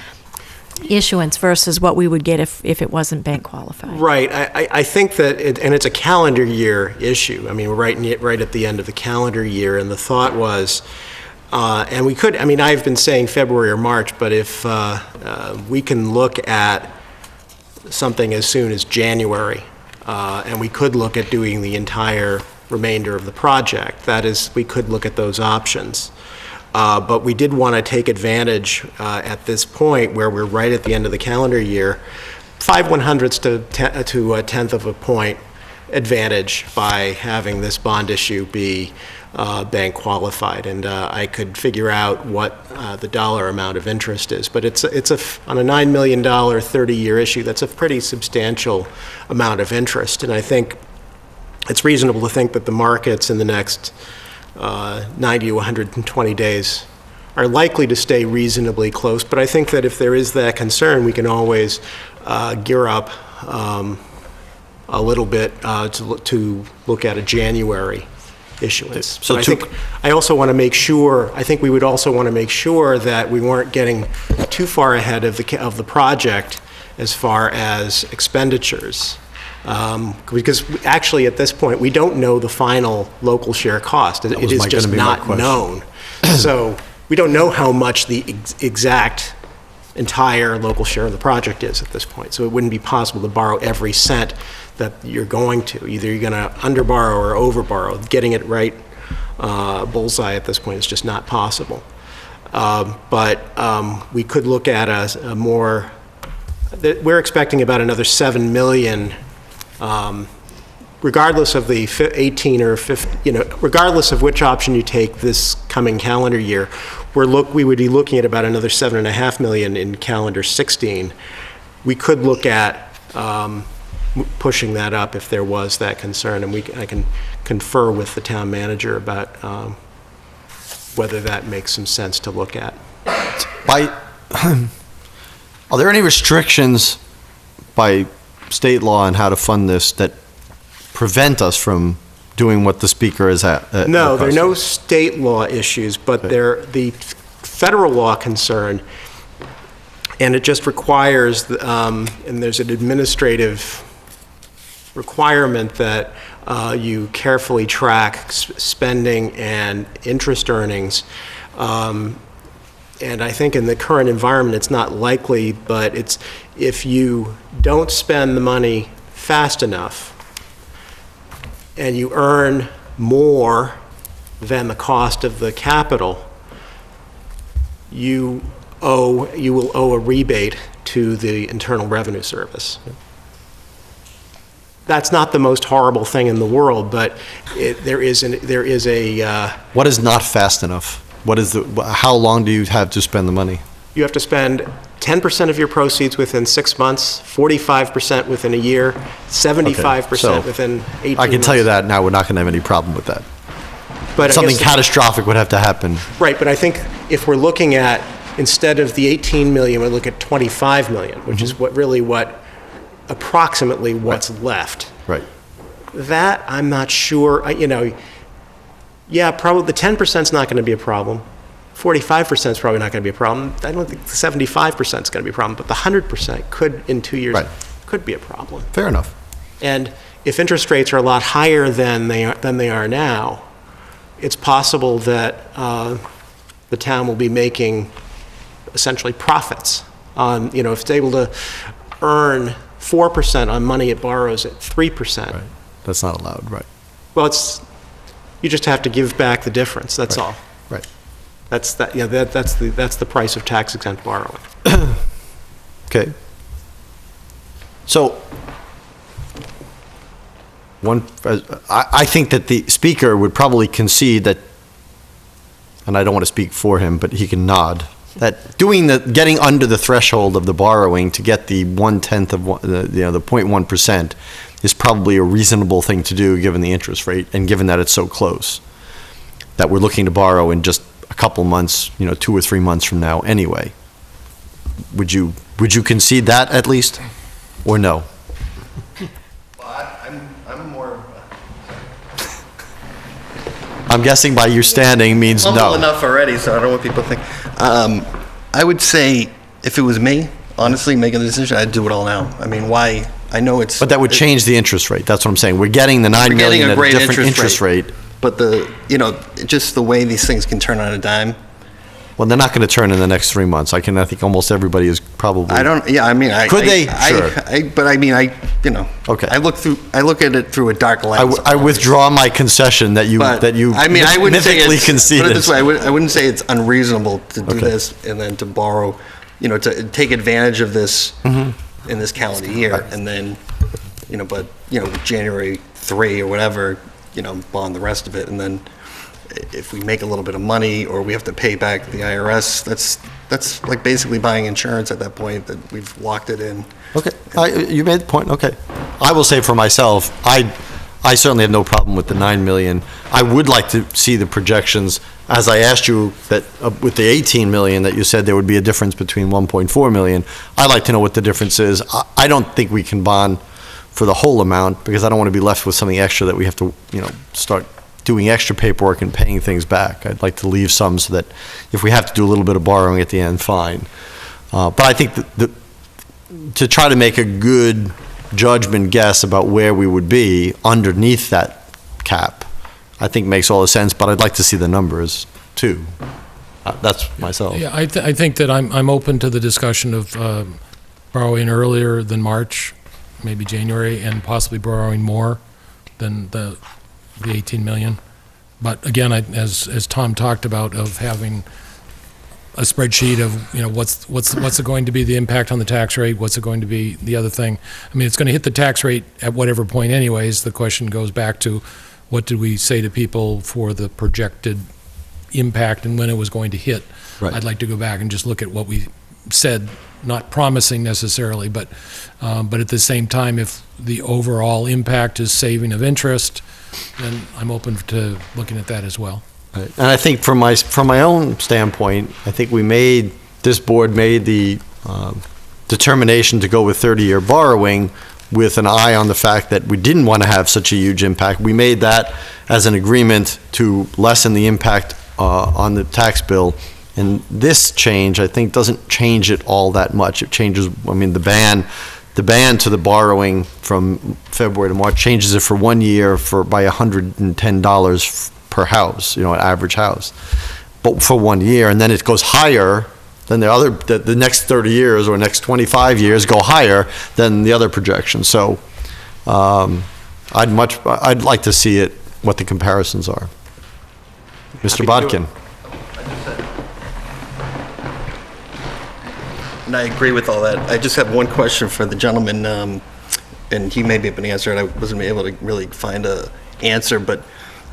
issuance versus what we would get if it wasn't bank qualified. Right. I think that, and it's a calendar year issue. I mean, we're right at the end of the calendar year, and the thought was, and we could, I mean, I've been saying February or March, but if we can look at something as soon as January, and we could look at doing the entire remainder of the project, that is, we could look at those options. But we did want to take advantage at this point where we're right at the end of the calendar year, 5/100ths to a tenth of a point advantage by having this bond issue be bank qualified, and I could figure out what the dollar amount of interest is. But it's on a $9 million 30-year issue, that's a pretty substantial amount of interest, and I think it's reasonable to think that the markets in the next 90 to 120 days are likely to stay reasonably close. But I think that if there is that concern, we can always gear up a little bit to look at a January issuance. So But I also want to make sure, I think we would also want to make sure that we weren't getting too far ahead of the project as far as expenditures. Because actually, at this point, we don't know the final local share cost. It is just not known. So we don't know how much the exact entire local share of the project is at this point. So it wouldn't be possible to borrow every cent that you're going to. Either you're going to underborrow or overborrow. Getting it right bullseye at this point is just not possible. But we could look at a more, we're expecting about another 7 million, regardless of the 18 or 50, regardless of which option you take this coming calendar year, we would be looking at about another 7.5 million in calendar 16. We could look at pushing that up if there was that concern, and I can confer with the town manager about whether that makes some sense to look at. Are there any restrictions by state law on how to fund this that prevent us from doing what the speaker is at? No, there are no state law issues, but the federal law concern, and it just requires, and there's an administrative requirement that you carefully track spending and interest earnings. And I think in the current environment, it's not likely, but if you don't spend the money fast enough and you earn more than the cost of the capital, you will owe a rebate to the Internal Revenue Service. That's not the most horrible thing in the world, but there is a. What is not fast enough? How long do you have to spend the money? You have to spend 10% of your proceeds within 6 months, 45% within a year, 75% within 18 months. I can tell you that now, we're not going to have any problem with that. But something catastrophic would have to happen. Right, but I think if we're looking at, instead of the 18 million, we look at 25 million, which is approximately what's left. Right. That, I'm not sure, yeah, probably the 10% is not going to be a problem. 45% is probably not going to be a problem. I don't think the 75% is going to be a problem, but the 100% could, in 2 years, could be a problem. Fair enough. And if interest rates are a lot higher than they are now, it's possible that the town will be making essentially profits on, if it's able to earn 4% on money it borrows at 3%. Right. That's not allowed, right? Well, you just have to give back the difference. That's all. Right. That's the price of tax-exempt borrowing. Okay. So, I think that the speaker would probably concede that, and I don't want to speak for him, but he can nod, that getting under the threshold of the borrowing to get the 1/10 of the 0.1% is probably a reasonable thing to do given the interest rate and given that it's so close. That we're looking to borrow in just a couple months, 2 or 3 months from now anyway. Would you concede that at least, or no? I'm more. I'm guessing by you standing means no. Enough already, so I don't want people to think. I would say if it was me, honestly, making the decision, I'd do it all now. I mean, why? I know it's. But that would change the interest rate. That's what I'm saying. We're getting the $9 million at a different interest rate. But just the way these things can turn on a dime. Well, they're not going to turn in the next 3 months. I think almost everybody is probably. Could they? Sure. Okay. I look at it through a dark lens. I withdraw my concession that you I wouldn't say it's, conceded. Put it this way, I wouldn't say it's unreasonable to do this and then to borrow, to take advantage of this in this calendar year, and then, but January 3 or whatever, bond the rest of it, and then if we make a little bit of money or we have to pay back the IRS, that's like basically buying insurance at that point, that we've locked it in. Okay, you made the point. Okay, I will say for myself, I certainly have no problem with the $9 million. I would like to see the projections, as I asked you that with the $18 million that you said there would be a difference between $1.4 million. I'd like to know what the difference is. I don't think we can bond for the whole amount because I don't want to be left with something extra that we have to, start doing extra paperwork and paying things back. I'd like to leave some so that if we have to do a little bit of borrowing at the end, fine. But I think to try to make a good judgment guess about where we would be underneath that cap, I think makes all the sense, but I'd like to see the numbers too. That's myself. Yeah, I think that I'm open to the discussion of borrowing earlier than March, maybe January, and possibly borrowing more than the 18 million. But again, as Tom talked about, of having a spreadsheet of, you know, what's going to be the impact on the tax rate, what's it going to be the other thing. I mean, it's going to hit the tax rate at whatever point anyways. The question goes back to, what did we say to people for the projected impact and when it was going to hit? Right. I'd like to go back and just look at what we said, not promising necessarily, but at the same time, if the overall impact is saving of interest, then I'm open to looking at that as well. Right. And I think from my own standpoint, I think this board made the determination to go with 30-year borrowing with an eye on the fact that we didn't want to have such a huge impact. We made that as an agreement to lessen the impact on the tax bill. And this change, I think, doesn't change it all that much. It changes, I mean, the ban to the borrowing from February to March changes it for 1 year by $110 per house, an average house, but for 1 year. And then it goes higher than the next 30 years or next 25 years go higher than the other projections. So I'd like to see it, what the comparisons are. Mr. Bodkin. And I agree with all that. I just have one question for the gentleman, and he may be able to answer it. I wasn't able to really find an answer, but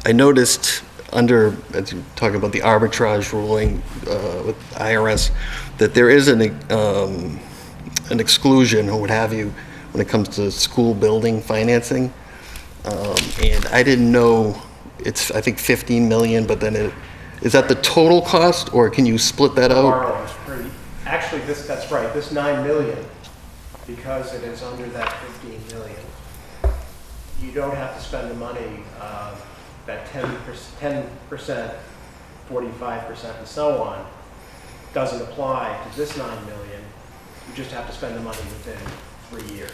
I noticed as you talk about the arbitrage ruling with IRS, that there is an exclusion or what have you when it comes to school building financing. And I didn't know, it's I think 15 million, but then is that the total cost, or can you split that out? Actually, that's right. This 9 million, because it is under that 15 million, you don't have to spend the money, that 10%, 45%, and so on, doesn't apply to this 9 million. You just have to spend the money within 3 years.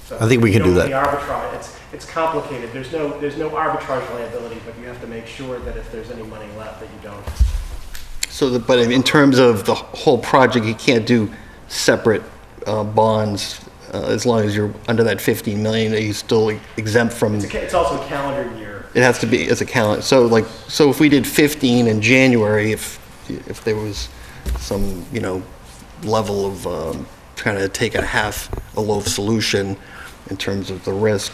So I think we can do that. The arbitrage, it's complicated. There's no arbitrage liability, but you have to make sure that if there's any money left, that you don't. So, but in terms of the whole project, you can't do separate bonds as long as you're under that 15 million. Are you still exempt from? It's also a calendar year. It has to be as a calendar. So if we did 15 in January, if there was some level of trying to take a loaf solution in terms of the risk,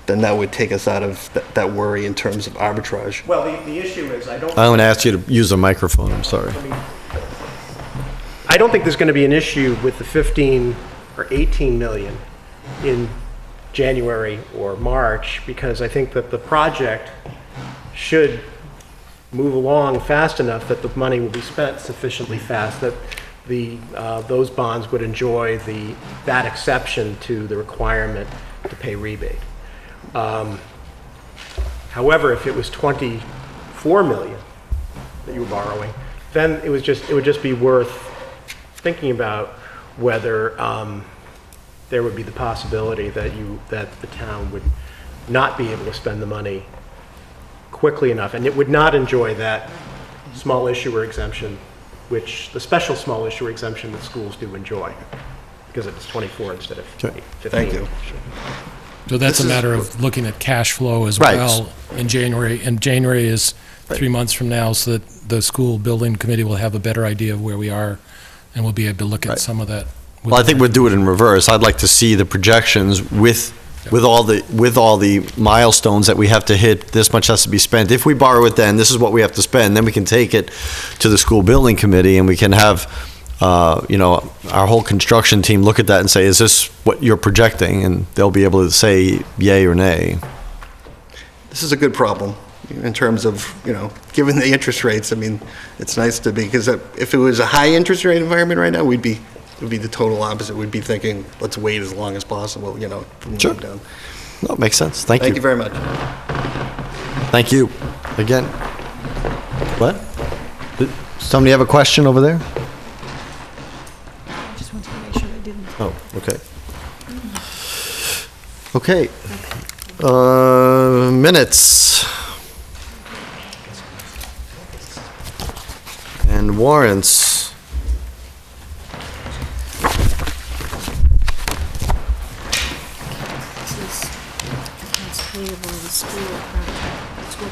then that would take us out of that worry in terms of arbitrage. Well, the issue is I'm going to ask you to use a microphone. I'm sorry. I don't think there's going to be an issue with the 15 or 18 million in January or March, because I think that the project should move along fast enough that the money will be spent sufficiently fast that those bonds would enjoy that exception to the requirement to pay rebate. However, if it was 24 million that you were borrowing, then it would just be worth thinking about whether there would be the possibility that the town would not be able to spend the money quickly enough, and it would not enjoy that small issuer exemption, which the special small issuer exemption that schools do enjoy, because it's 24 instead of 15. Thank you. So that's a matter of looking at cash flow as Right. well in January. And January is 3 months from now, so that the school building committee will have a better idea of where we are, and we'll be able to look at some of that. Well, I think we'll do it in reverse. I'd like to see the projections with all the milestones that we have to hit. This much has to be spent. If we borrow it, then this is what we have to spend. Then we can take it to the school building committee, and we can have our whole construction team look at that and say, is this what you're projecting? And they'll be able to say yay or nay. This is a good problem in terms of, given the interest rates. I mean, it's nice to be, because if it was a high interest rate environment right now, it would be the total opposite. We'd be thinking, let's wait as long as possible, from Sure. down. No, it makes sense. Thank you. Thank you very much. Thank you. Again. What? Did somebody have a question over there? I just wanted to make sure I didn't. Oh, okay. Okay. Minutes. And warrants. This is accounts payable, the school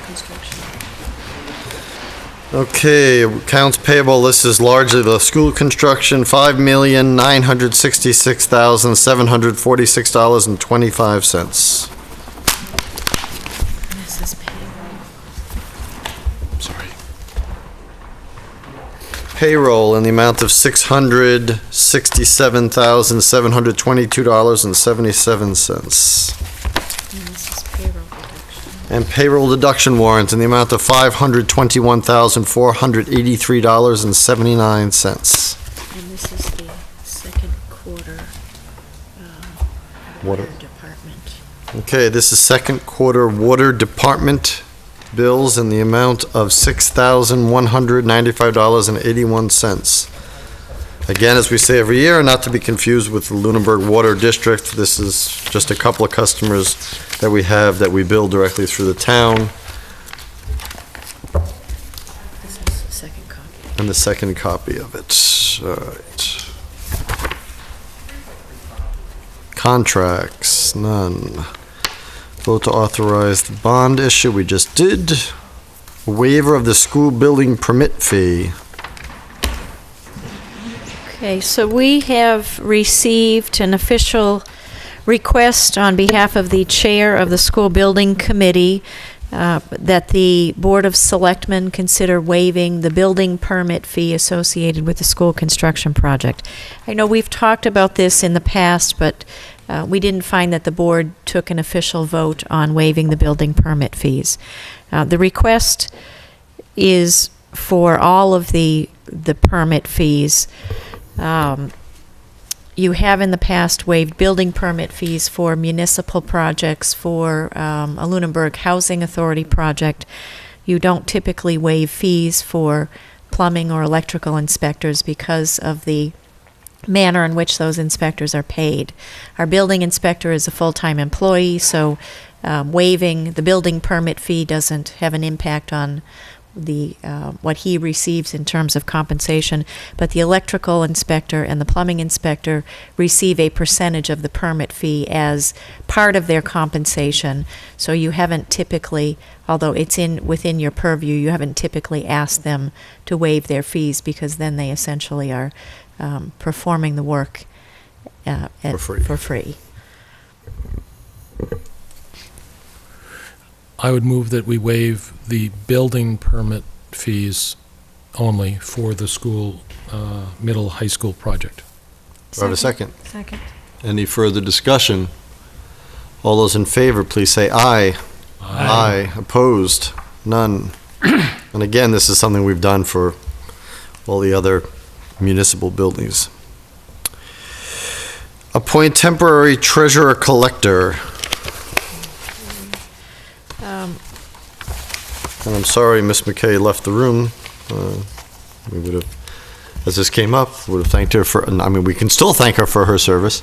construction. Okay, accounts payable, this is largely the school construction, $5,966,746.25. This is payroll. Sorry. Payroll in the amount of $667,722.77. And this is payroll deduction. And payroll deduction warrant in the amount of $521,483.79. And this is the second quarter Water. water department. Okay, this is second quarter water department bills in the amount of $6,195.81. Again, as we say every year, not to be confused with the Lunenburg Water District, this is just a couple of customers that we have that we bill directly through the town. This is the second copy. And the second copy of it. All right. Contracts, none. Vote to authorize the bond issue, we just did. Waiver of the school building permit fee. Okay, so we have received an official request on behalf of the chair of the school building committee that the Board of Selectmen consider waiving the building permit fee associated with the school construction project. I know we've talked about this in the past, but we didn't find that the board took an official vote on waiving the building permit fees. The request is for all of the permit fees. You have in the past waived building permit fees for municipal projects, for a Lunenburg Housing Authority project. You don't typically waive fees for plumbing or electrical inspectors because of the manner in which those inspectors are paid. Our building inspector is a full-time employee, so waiving the building permit fee doesn't have an impact on the what he receives in terms of compensation, but the electrical inspector and the plumbing inspector receive a percentage of the permit fee as part of their compensation. So you haven't typically, although it's within your purview, you haven't typically asked them to waive their fees, because then they essentially are performing the work for free. I would move that we waive the building permit fees only for the school, middle high school project. Do I have a second? Second. Any further discussion? All those in favor, please say aye. Aye. Opposed? None. And again, this is something we've done for all the other municipal buildings. Appoint temporary treasurer collector. And I'm sorry Miss McKay left the room. We would have, as this came up, would have thanked her for, I mean, we can still thank her for her service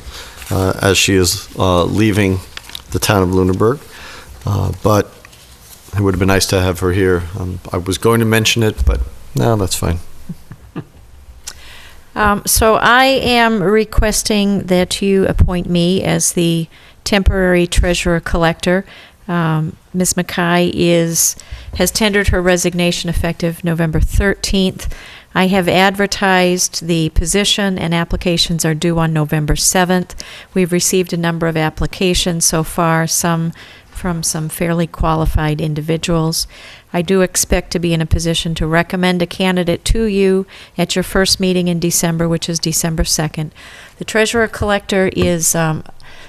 as she is leaving the town of Lunenburg. But it would have been nice to have her here. I was going to mention it, but no, that's fine. So I am requesting that you appoint me as the temporary treasurer collector. Ms. Mackay has tendered her resignation effective November 13th. I have advertised the position, and applications are due on November 7th. We've received a number of applications so far, some from some fairly qualified individuals. I do expect to be in a position to recommend a candidate to you at your first meeting in December, which is December 2nd. The treasurer collector is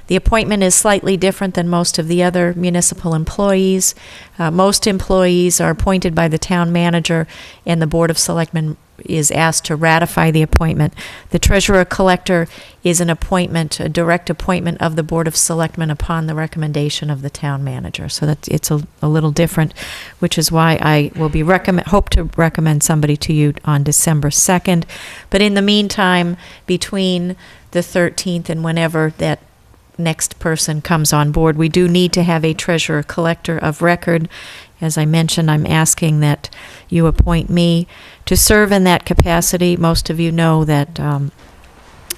The appointment is slightly different than most of the other municipal employees. Most employees are appointed by the town manager, and the Board of Selectmen is asked to ratify the appointment. The treasurer-collector is an appointment, a direct appointment of the Board of Selectmen upon the recommendation of the town manager. So it's a little different, which is why I will be hope to recommend somebody to you on December 2nd. But in the meantime, between the 13th and whenever that next person comes on board, we do need to have a treasurer-collector of record. As I mentioned, I'm asking that you appoint me to serve in that capacity. Most of you know that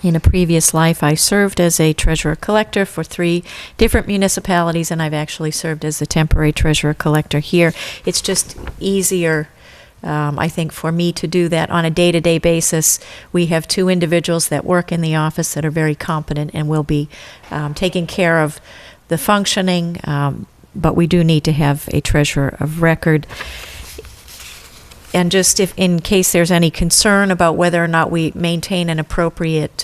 in a previous life I served as a treasurer-collector for 3 different municipalities, and I've actually served as the temporary treasurer-collector here. It's just easier, I think, for me to do that on a day-to-day basis. We have 2 individuals that work in the office that are very competent and will be taking care of the functioning, but we do need to have a treasurer of record. And just if, in case there's any concern about whether or not we maintain an appropriate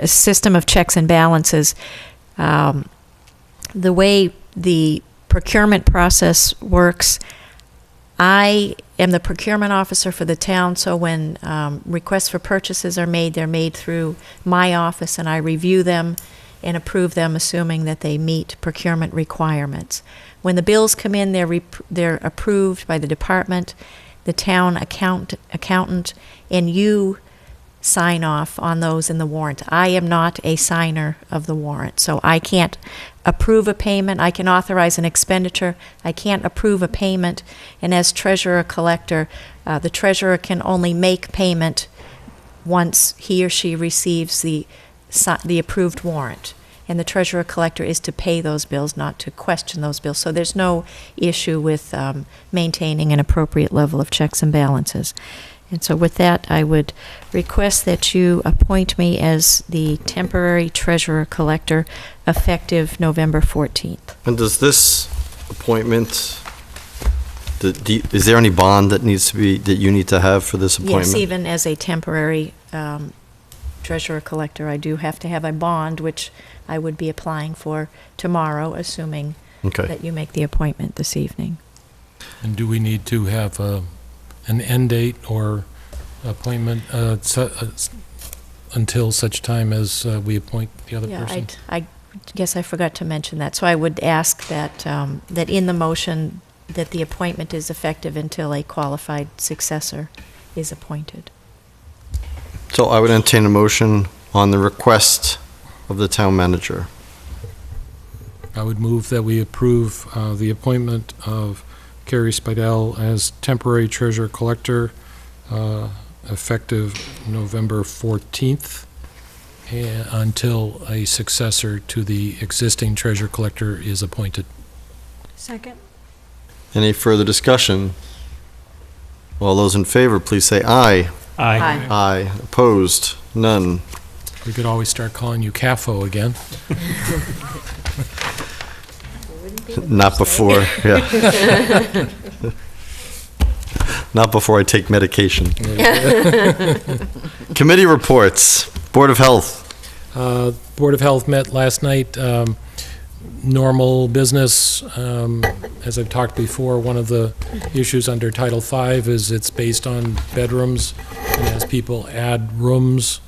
system of checks and balances, the way the procurement process works, I am the procurement officer for the town, so when requests for purchases are made, they're made through my office, and I review them and approve them, assuming that they meet procurement requirements. When the bills come in, they're approved by the department, the town accountant, and you sign off on those in the warrant. I am not a signer of the warrant, so I can't approve a payment. I can authorize an expenditure. I can't approve a payment. And as treasurer-collector, the treasurer can only make payment once he or she receives the approved warrant. And the treasurer-collector is to pay those bills, not to question those bills. So there's no issue with maintaining an appropriate level of checks and balances. And so with that, I would request that you appoint me as the temporary treasurer-collector effective November 14th. And does this appointment, is there any bond that you need to have for this appointment? Yes, even as a temporary treasurer-collector, I do have to have a bond, which I would be applying for tomorrow, assuming that you make the appointment this evening. And do we need to have an end date or appointment until such time as we appoint the other person? I guess I forgot to mention that. So I would ask that that in the motion that the appointment is effective until a qualified successor is appointed. So I would entertain a motion on the request of the town manager. I would move that we approve the appointment of Carrie Spidell as temporary treasurer-collector effective November 14th until a successor to the existing treasurer-collector is appointed. Second. Any further discussion? All those in favor, please say aye. Aye. Aye. Opposed? None. We could always start calling you CAFO again. Not before, yeah. Not before I take medication. Committee reports. Board of Health. Board of Health met last night. Normal business. As I've talked before, one of the issues under Title V is it's based on bedrooms, and as people add rooms,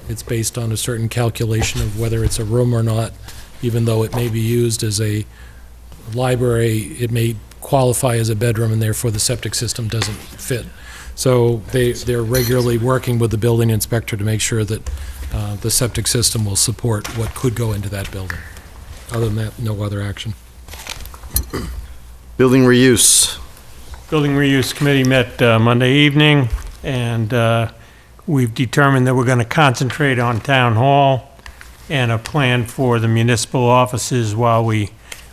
it's based on a certain calculation of whether it's a room or not. Even though it may be used as a library, it may qualify as a bedroom, and therefore the septic system doesn't fit. So they're regularly working with the building inspector to make sure that the septic system will support what could go into that building. Other than that, no other action. Building reuse. Building Reuse Committee met Monday evening, and we've determined that we're going to concentrate on Town Hall and a plan for the municipal offices while we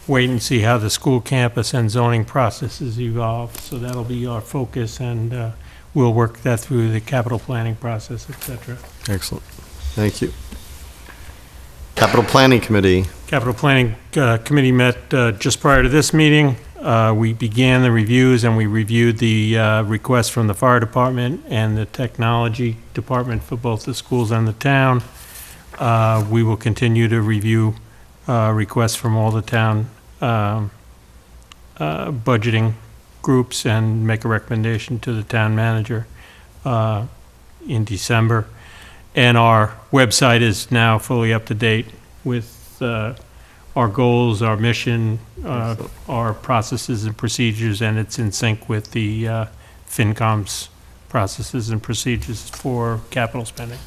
wait and see how the school campus and zoning processes evolve. So that'll be our focus, and we'll work that through the capital planning process, et cetera. Excellent. Thank you. Capital Planning Committee. Capital Planning Committee met just prior to this meeting. we began the reviews and we reviewed the request from the fire department and the technology department for both the schools and the town. We will continue to review requests from all the town budgeting groups and make a recommendation to the town manager in December. And our website is now fully up to date with our goals, our mission, our processes and procedures, and it's in sync with the FinCom's processes and procedures for capital spending.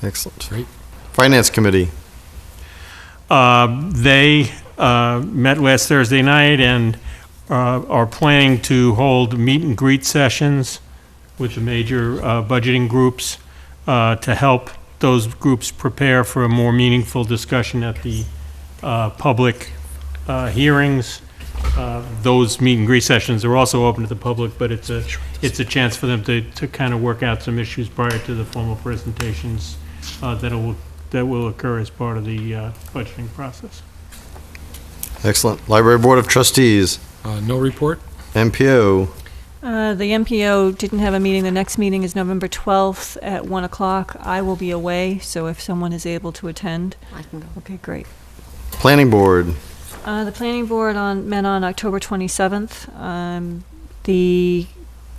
Excellent. Great. Finance Committee. They met last Thursday night and are planning to hold meet and greet sessions with the major budgeting groups to help those groups prepare for a more meaningful discussion at the public hearings. Those meet and greet sessions are also open to the public, but it's a chance for them to kind of work out some issues prior to the formal presentations that will occur as part of the budgeting process. Excellent. Library Board of Trustees. No report? MPO. The MPO didn't have a meeting. The next meeting is November 12th at 1 o'clock. I will be away, so if someone is able to attend. I can go. Okay, great. Planning Board. The Planning Board met on October 27th.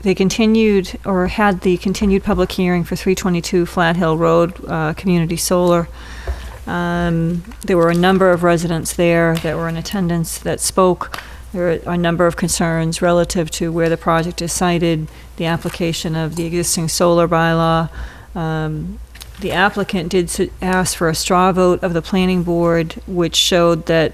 They continued, or had the continued public hearing for 322 Flat Hill Road, Community Solar. There were a number of residents there that were in attendance that spoke. There are a number of concerns relative to where the project is sited, the application of the existing solar bylaw. The applicant did ask for a straw vote of the planning board, which showed that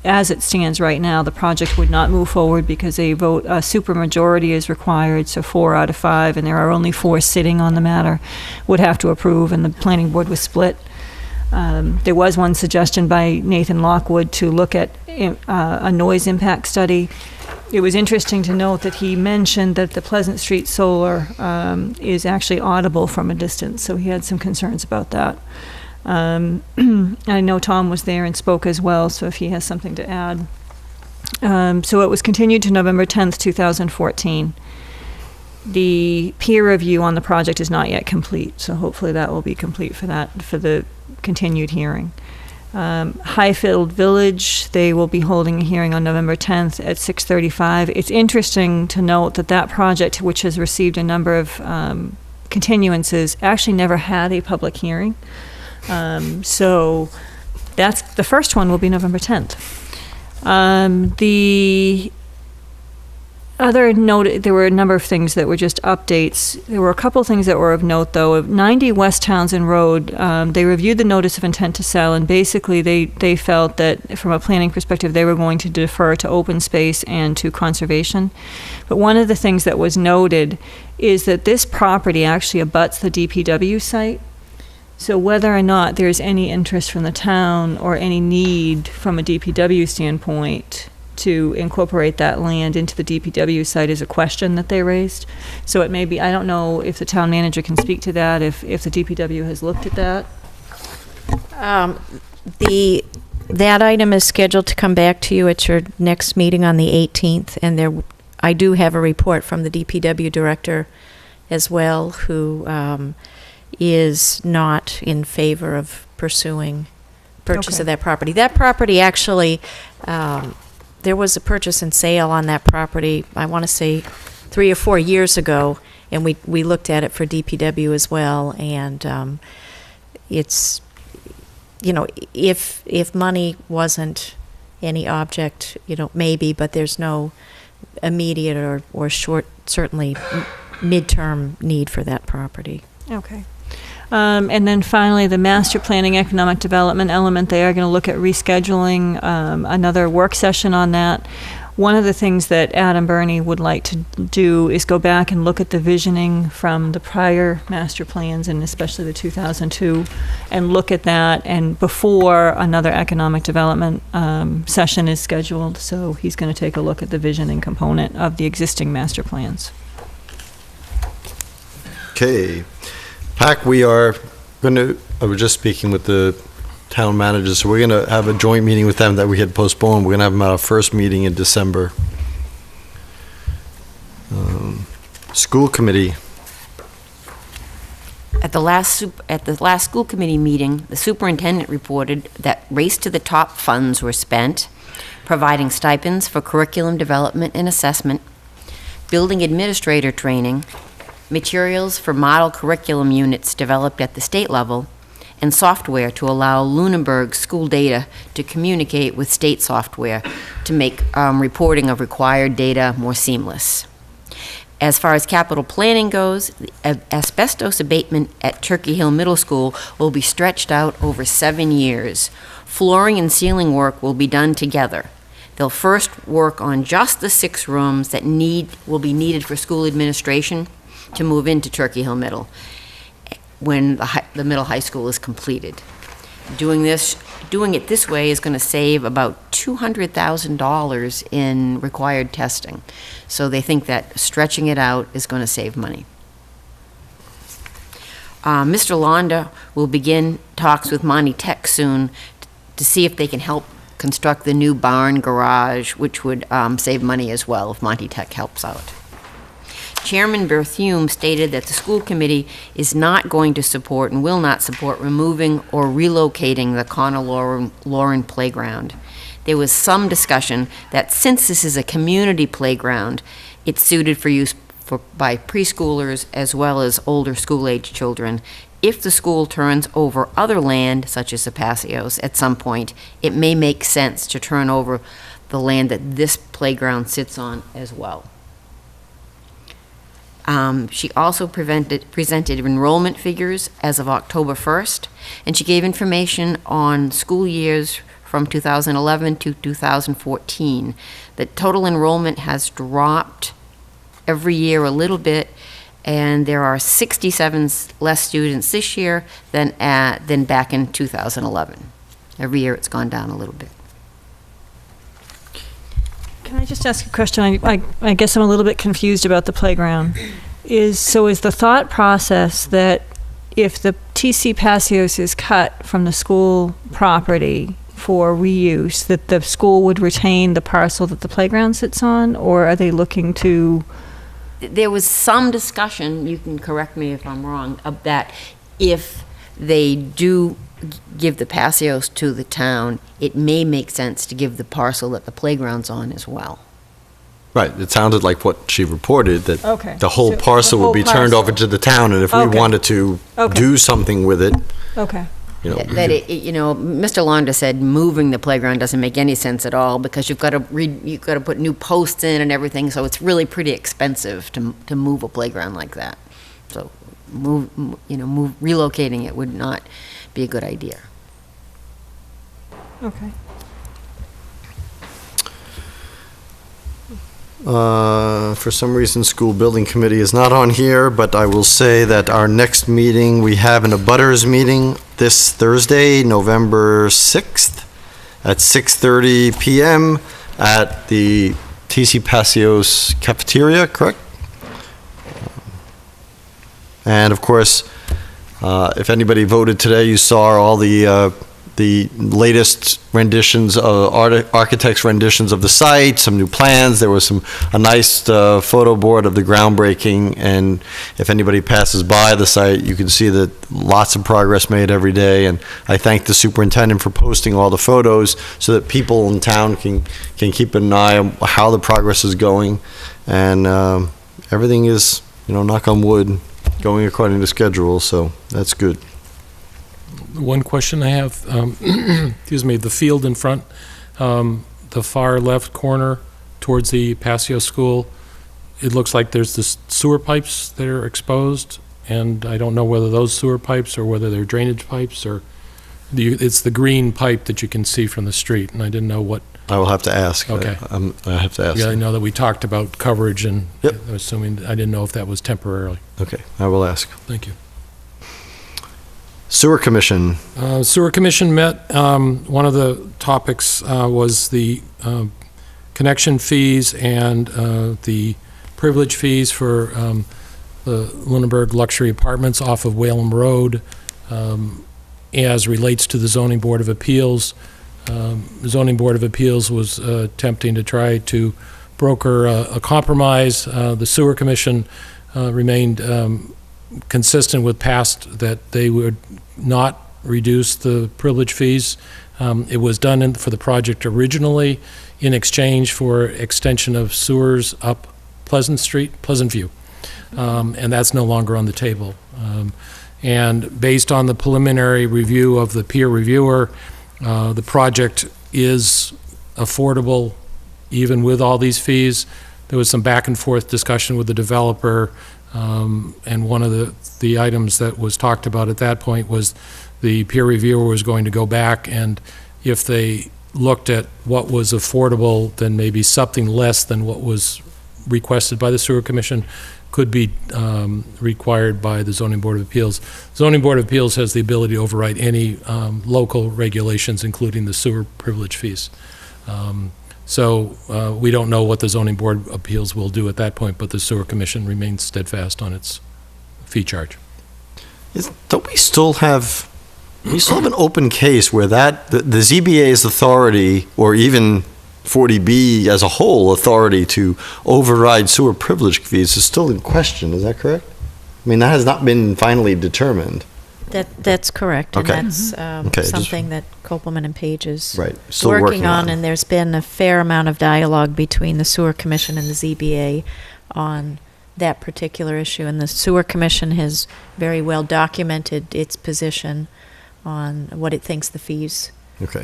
as it stands right now, the project would not move forward because a supermajority is required, so 4 out of 5, and there are only 4 sitting on the matter, would have to approve, and the planning board was split. There was one suggestion by Nathan Lockwood to look at a noise impact study. It was interesting to note that he mentioned that the Pleasant Street solar is actually audible from a distance, so he had some concerns about that. I know Tom was there and spoke as well, so if he has something to add. So it was continued to November 10th, 2014. The peer review on the project is not yet complete, so hopefully that will be complete for the continued hearing. Highfield Village, they will be holding a hearing on November 10th at 6:35. It's interesting to note that project, which has received a number of continuances, actually never had a public hearing. So that's the first one will be November 10th. The other note, there were a number of things that were just updates. There were a couple things that were of note, though. Of 90 West Townsend Road, they reviewed the notice of intent to sell, and basically they felt that from a planning perspective, they were going to defer to open space and to conservation. But one of the things that was noted is that this property actually abuts the DPW site. So whether or not there's any interest from the town or any need from a DPW standpoint to incorporate that land into the DPW site is a question that they raised. So it may be, I don't know if the town manager can speak to that, if the DPW has looked at that. That item is scheduled to come back to you at your next meeting on the 18th, and I do have a report from the DPW director as well, who is not in favor of pursuing purchase of that property. That property actually, there was a purchase and sale on that property, I want to say 3 or 4 years ago, and we looked at it for DPW as well, and it's, if money wasn't any object, maybe, but there's no immediate or short, certainly midterm need for that property. Okay. And then finally, the master planning economic development element, they are going to look at rescheduling another work session on that. One of the things that Adam Burney would like to do is go back and look at the visioning from the prior master plans, and especially the 2002, and look at that, and before another economic development session is scheduled. So he's going to take a look at the visioning component of the existing master plans. Okay. PAC, we are going to, I was just speaking with the town managers, so we're going to have a joint meeting with them that we had postponed. We're going to have them at our first meeting in December. School committee. At the last school committee meeting, the superintendent reported that Race to the Top funds were spent, providing stipends for curriculum development and assessment, building administrator training, materials for model curriculum units developed at the state level, and software to allow Lunenburg school data to communicate with state software to make reporting of required data more seamless. As far as capital planning goes, the asbestos abatement at Turkey Hill Middle School will be stretched out over 7 years. Flooring and ceiling work will be done together. They'll first work on just the 6 rooms that will be needed for school administration to move into Turkey Hill Middle when the middle high school is completed. Doing it this way is going to save about $200,000 in required testing. So they think that stretching it out is going to save money. Mr. Londa will begin talks with Monty Tech soon to see if they can help construct the new barn garage, which would save money as well if Monty Tech helps out. Chairman Berthume stated that the school committee is not going to support and will not support removing or relocating the Connor Lauren playground. There was some discussion that since this is a community playground, it's suited for use by preschoolers as well as older school-age children. If the school turns over other land, such as the patios, at some point, it may make sense to turn over the land that this playground sits on as well. She also presented enrollment figures as of October 1st, and she gave information on school years from 2011 to 2014. The total enrollment has dropped every year a little bit, and there are 67 less students this year than back in 2011. Every year it's gone down a little bit. Can I just ask a question? I guess I'm a little bit confused about the playground. Is the thought process that if the TC Passios is cut from the school property for reuse, that the school would retain the parcel that the playground sits on, or are they looking to? There was some discussion, you can correct me if I'm wrong, of that if they do give the Passios to the town, it may make sense to give the parcel that the playground's on as well. Right, it sounded like what she reported, that Okay. the whole So parcel the would be whole turned parcel. over to the town, and if we Okay. wanted to Okay. do something with it, Okay. you know. That Mr. Londa said moving the playground doesn't make any sense at all because you've got to put new posts in and everything, so it's really pretty expensive to move a playground like that. So relocating it would not be a good idea. Okay. For some reason, school building committee is not on here, but I will say that our next meeting, we have an abutters meeting this Thursday, November 6th, at 6:30 PM at the TC Passios cafeteria, correct? And of course, if anybody voted today, you saw all the latest renditions of architects' renditions of the site, some new plans. There was a nice photo board of the groundbreaking, and if anybody passes by the site, you can see that lots of progress made every day. And I thank the superintendent for posting all the photos so that people in town can keep an eye on how the progress is going. And everything is, knock on wood, going according to schedule, so that's good. One question I have, excuse me, the field in front, the far left corner towards the Passio School, it looks like there's the sewer pipes that are exposed, and I don't know whether those sewer pipes or whether they're drainage pipes, or it's the green pipe that you can see from the street, and I didn't know what. I will have to ask. Okay. I have to ask. Yeah, I know that we talked about coverage, and Yep. I'm assuming, I didn't know if that was temporarily. Okay, I will ask. Thank you. Sewer Commission. Sewer Commission met. One of the topics was the connection fees and the privilege fees for the Lunenburg luxury apartments off of Whalum Road as relates to the Zoning Board of Appeals. The Zoning Board of Appeals was attempting to try to broker a compromise. The Sewer Commission remained consistent with past that they would not reduce the privilege fees. It was done for the project originally in exchange for extension of sewers up Pleasant View. And that's no longer on the table. And based on the preliminary review of the peer reviewer, the project is affordable even with all these fees. There was some back and forth discussion with the developer, and one of the items that was talked about at that point was the peer reviewer was going to go back, and if they looked at what was affordable, then maybe something less than what was requested by the Sewer Commission could be required by the Zoning Board of Appeals. Zoning Board of Appeals has the ability to override any local regulations, including the sewer privilege fees. So we don't know what the Zoning Board of Appeals will do at that point, but the Sewer Commission remains steadfast on its fee charge. Don't we still have an open case where the ZBA's authority, or even 40B as a whole authority to override sewer privilege fees is still in question, is that correct? I mean, that has not been finally determined. That's correct. Okay. And that's something that Kopelman and Page is still working on, and there's been a fair amount of dialogue between the Sewer Commission and the ZBA on that particular issue, and the Sewer Commission has very well documented its position on what it thinks the fees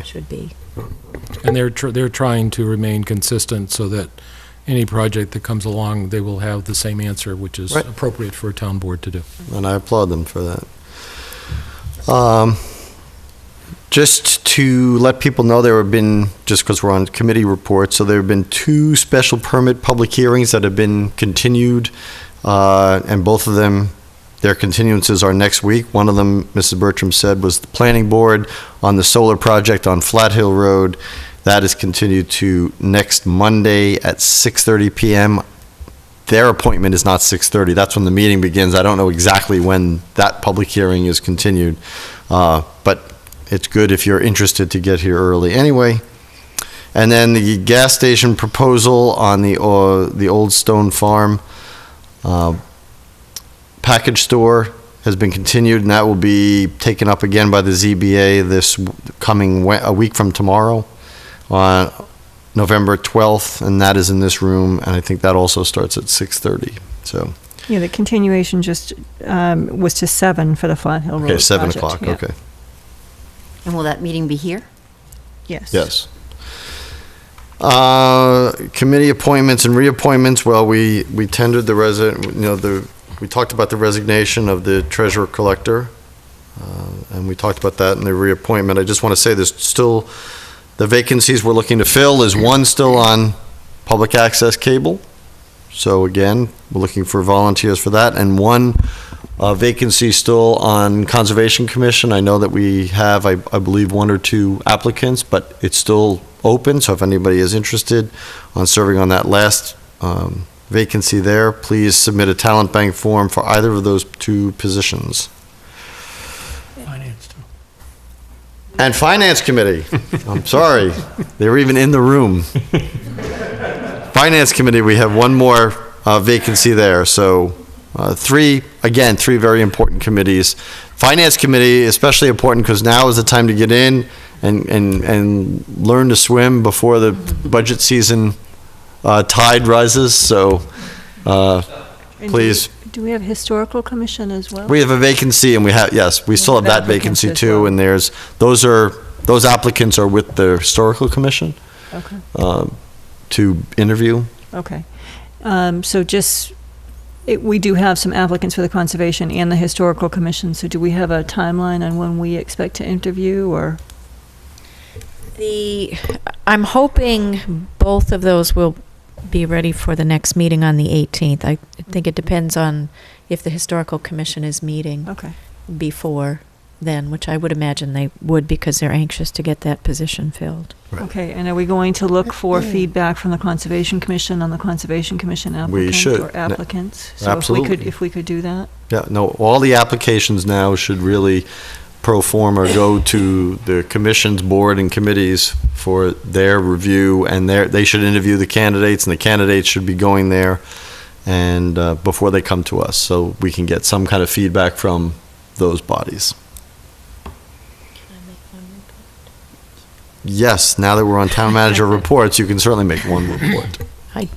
should be. And they're trying to remain consistent so that any project that comes along, they will have the same answer, which is appropriate for a town board to do. And I applaud them for that. Just to let people know, there have been, just because we're on committee reports, so there have been 2 special permit public hearings that have been continued, and both of them, their continuances are next week. One of them, Mrs. Bertram said, was the planning board on the solar project on Flat Hill Road. That is continued to next Monday at 6:30 p.m. Their appointment is not 6:30. That's when the meeting begins. I don't know exactly when that public hearing is continued, but it's good if you're interested to get here early anyway. And then the gas station proposal on the Old Stone Farm package store has been continued, and that will be taken up again by the ZBA this coming a week from tomorrow, on November 12th, and that is in this room, and I think that also starts at 6:30. So yeah, the continuation just was to 7 for the Flat Hill Road. Okay, 7 project, o'clock. yeah. Okay. And will that meeting be here? Yes. Yes. Committee appointments and reappointments. Well, we tendered we talked about the resignation of the treasurer collector, and we talked about that in the reappointment. I just want to say there's still the vacancies we're looking to fill is 1 still on public access cable. So again, we're looking for volunteers for that, and 1 vacancy still on Conservation Commission. I know that we have, I believe, 1 or 2 applicants, but it's still open. So if anybody is interested on serving on that last vacancy there, please submit a talent bank form for either of those 2 positions. Finance, too. And Finance Committee. I'm sorry. They're even in the room. Finance Committee, we have 1 more vacancy there. So 3 very important committees. Finance Committee, especially important because now is the time to get in and learn to swim before the budget season tide rises. So please. Do we have Historical Commission as well? We have a vacancy, and we still have that vacancy too. And those applicants are with the Historical Commission. Okay. To interview. Okay. So we do have some applicants for the Conservation and the Historical Commission. So do we have a timeline on when we expect to interview, or? I'm hoping both of those will be ready for the next meeting on the 18th. I think it depends on if the Historical Commission is meeting before then, which I would imagine they would, because they're anxious to get that position filled. Right. Okay, and are we going to look for feedback from the Conservation Commission on the Conservation Commission applicants? We should. Or applicants? So Absolutely. if we could do that? Yeah, no, all the applications now should really pro forma go to the commission's board and committees for their review, and they should interview the candidates, and the candidates should be going there and before they come to us, so we can get some kind of feedback from those bodies. Yes, now that we're on town manager reports, you can certainly make one report.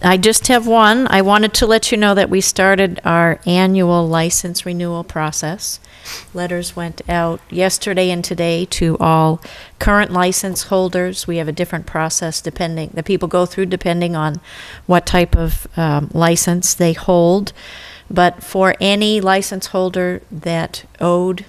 I just have one. I wanted to let you know that we started our annual license renewal process. Letters went out yesterday and today to all current license holders. We have a different process that people go through depending on what type of license they hold. But for any license holder that owed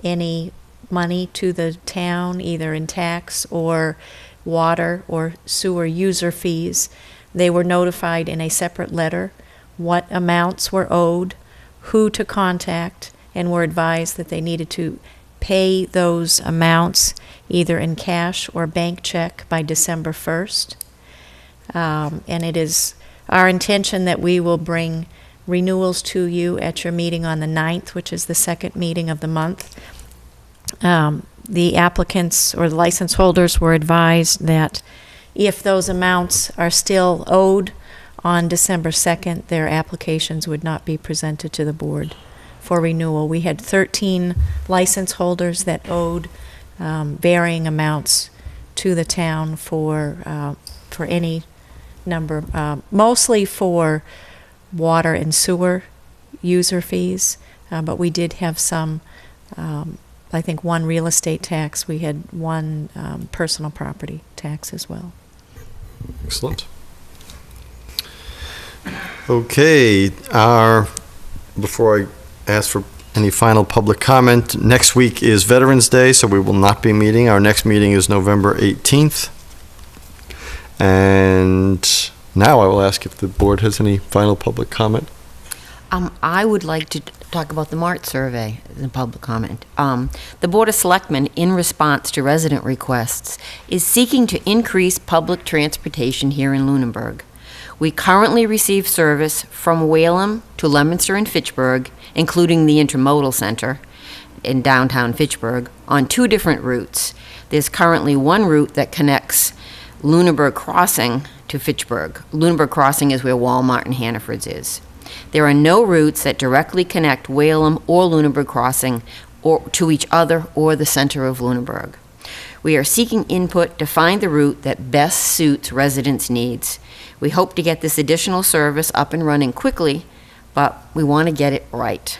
any money to the town, either in tax or water or sewer user fees, they were notified in a separate letter what amounts were owed, who to contact, and were advised that they needed to pay those amounts either in cash or bank check by December 1st. And it is our intention that we will bring renewals to you at your meeting on the 9th, which is the second meeting of the month. The applicants or the license holders were advised that if those amounts are still owed on December 2nd, their applications would not be presented to the board for renewal. We had 13 license holders that owed varying amounts to the town for any number, mostly for water and sewer user fees, but we did have some, I think one real estate tax. We had one personal property tax as well. Excellent. Okay, before I ask for any final public comment, next week is Veterans Day, so we will not be meeting. Our next meeting is November 18th. And now I will ask if the board has any final public comment. I would like to talk about the MART survey in public comment. The Board of Selectmen, in response to resident requests, is seeking to increase public transportation here in Lunenburg. We currently receive service from Whalum to Leominster and Fitchburg, including the Intermodal Center in downtown Fitchburg, on 2 different routes. There's currently one route that connects Lunenburg Crossing to Fitchburg. Lunenburg Crossing is where Walmart and Hannaford's is. There are no routes that directly connect Whalum or Lunenburg Crossing or to each other or the center of Lunenburg. We are seeking input to find the route that best suits residents' needs. We hope to get this additional service up and running quickly, but we want to get it right.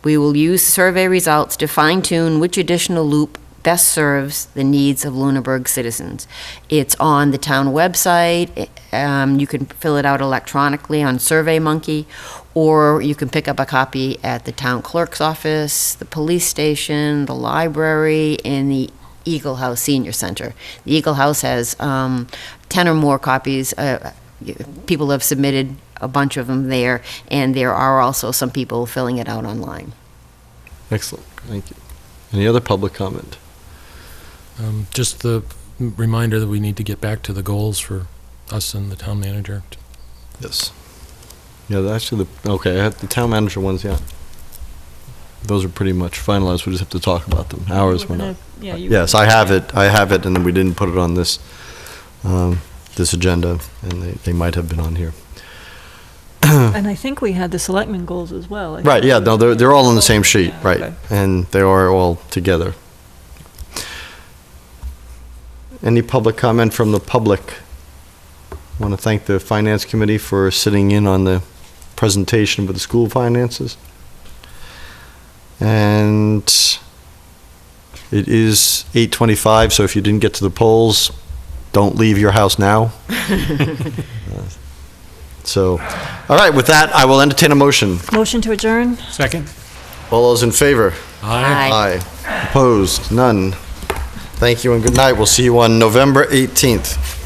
We will use survey results to fine-tune which additional loop best serves the needs of Lunenburg citizens. It's on the town website. You can fill it out electronically on SurveyMonkey, or you can pick up a copy at the town clerk's office, the police station, the library, and the Eagle House Senior Center. The Eagle House has 10 or more copies. People have submitted a bunch of them there, and there are also some people filling it out online. Excellent, thank you. Any other public comment? Just the reminder that we need to get back to the goals for us and the town manager. Yes. Yeah, actually, okay, I had the town manager ones, yeah. Those are pretty much finalized, we just have to talk about them. Ours were not. Yes, I have it, and then we didn't put it on this, this agenda, and they might have been on here. And I think we had the selectmen goals as well. Right, yeah, no, they're all on the same sheet, right, okay. And they are all together. Any public comment from the public? I want to thank the Finance Committee for sitting in on the presentation with the school finances. And it is 8:25, so if you didn't get to the polls, don't leave your house now. So, all right, with that, I will entertain a motion. Motion to adjourn? Second? All those in favor? Aye. Aye. Opposed? None. Thank you and good night. We'll see you on November 18th.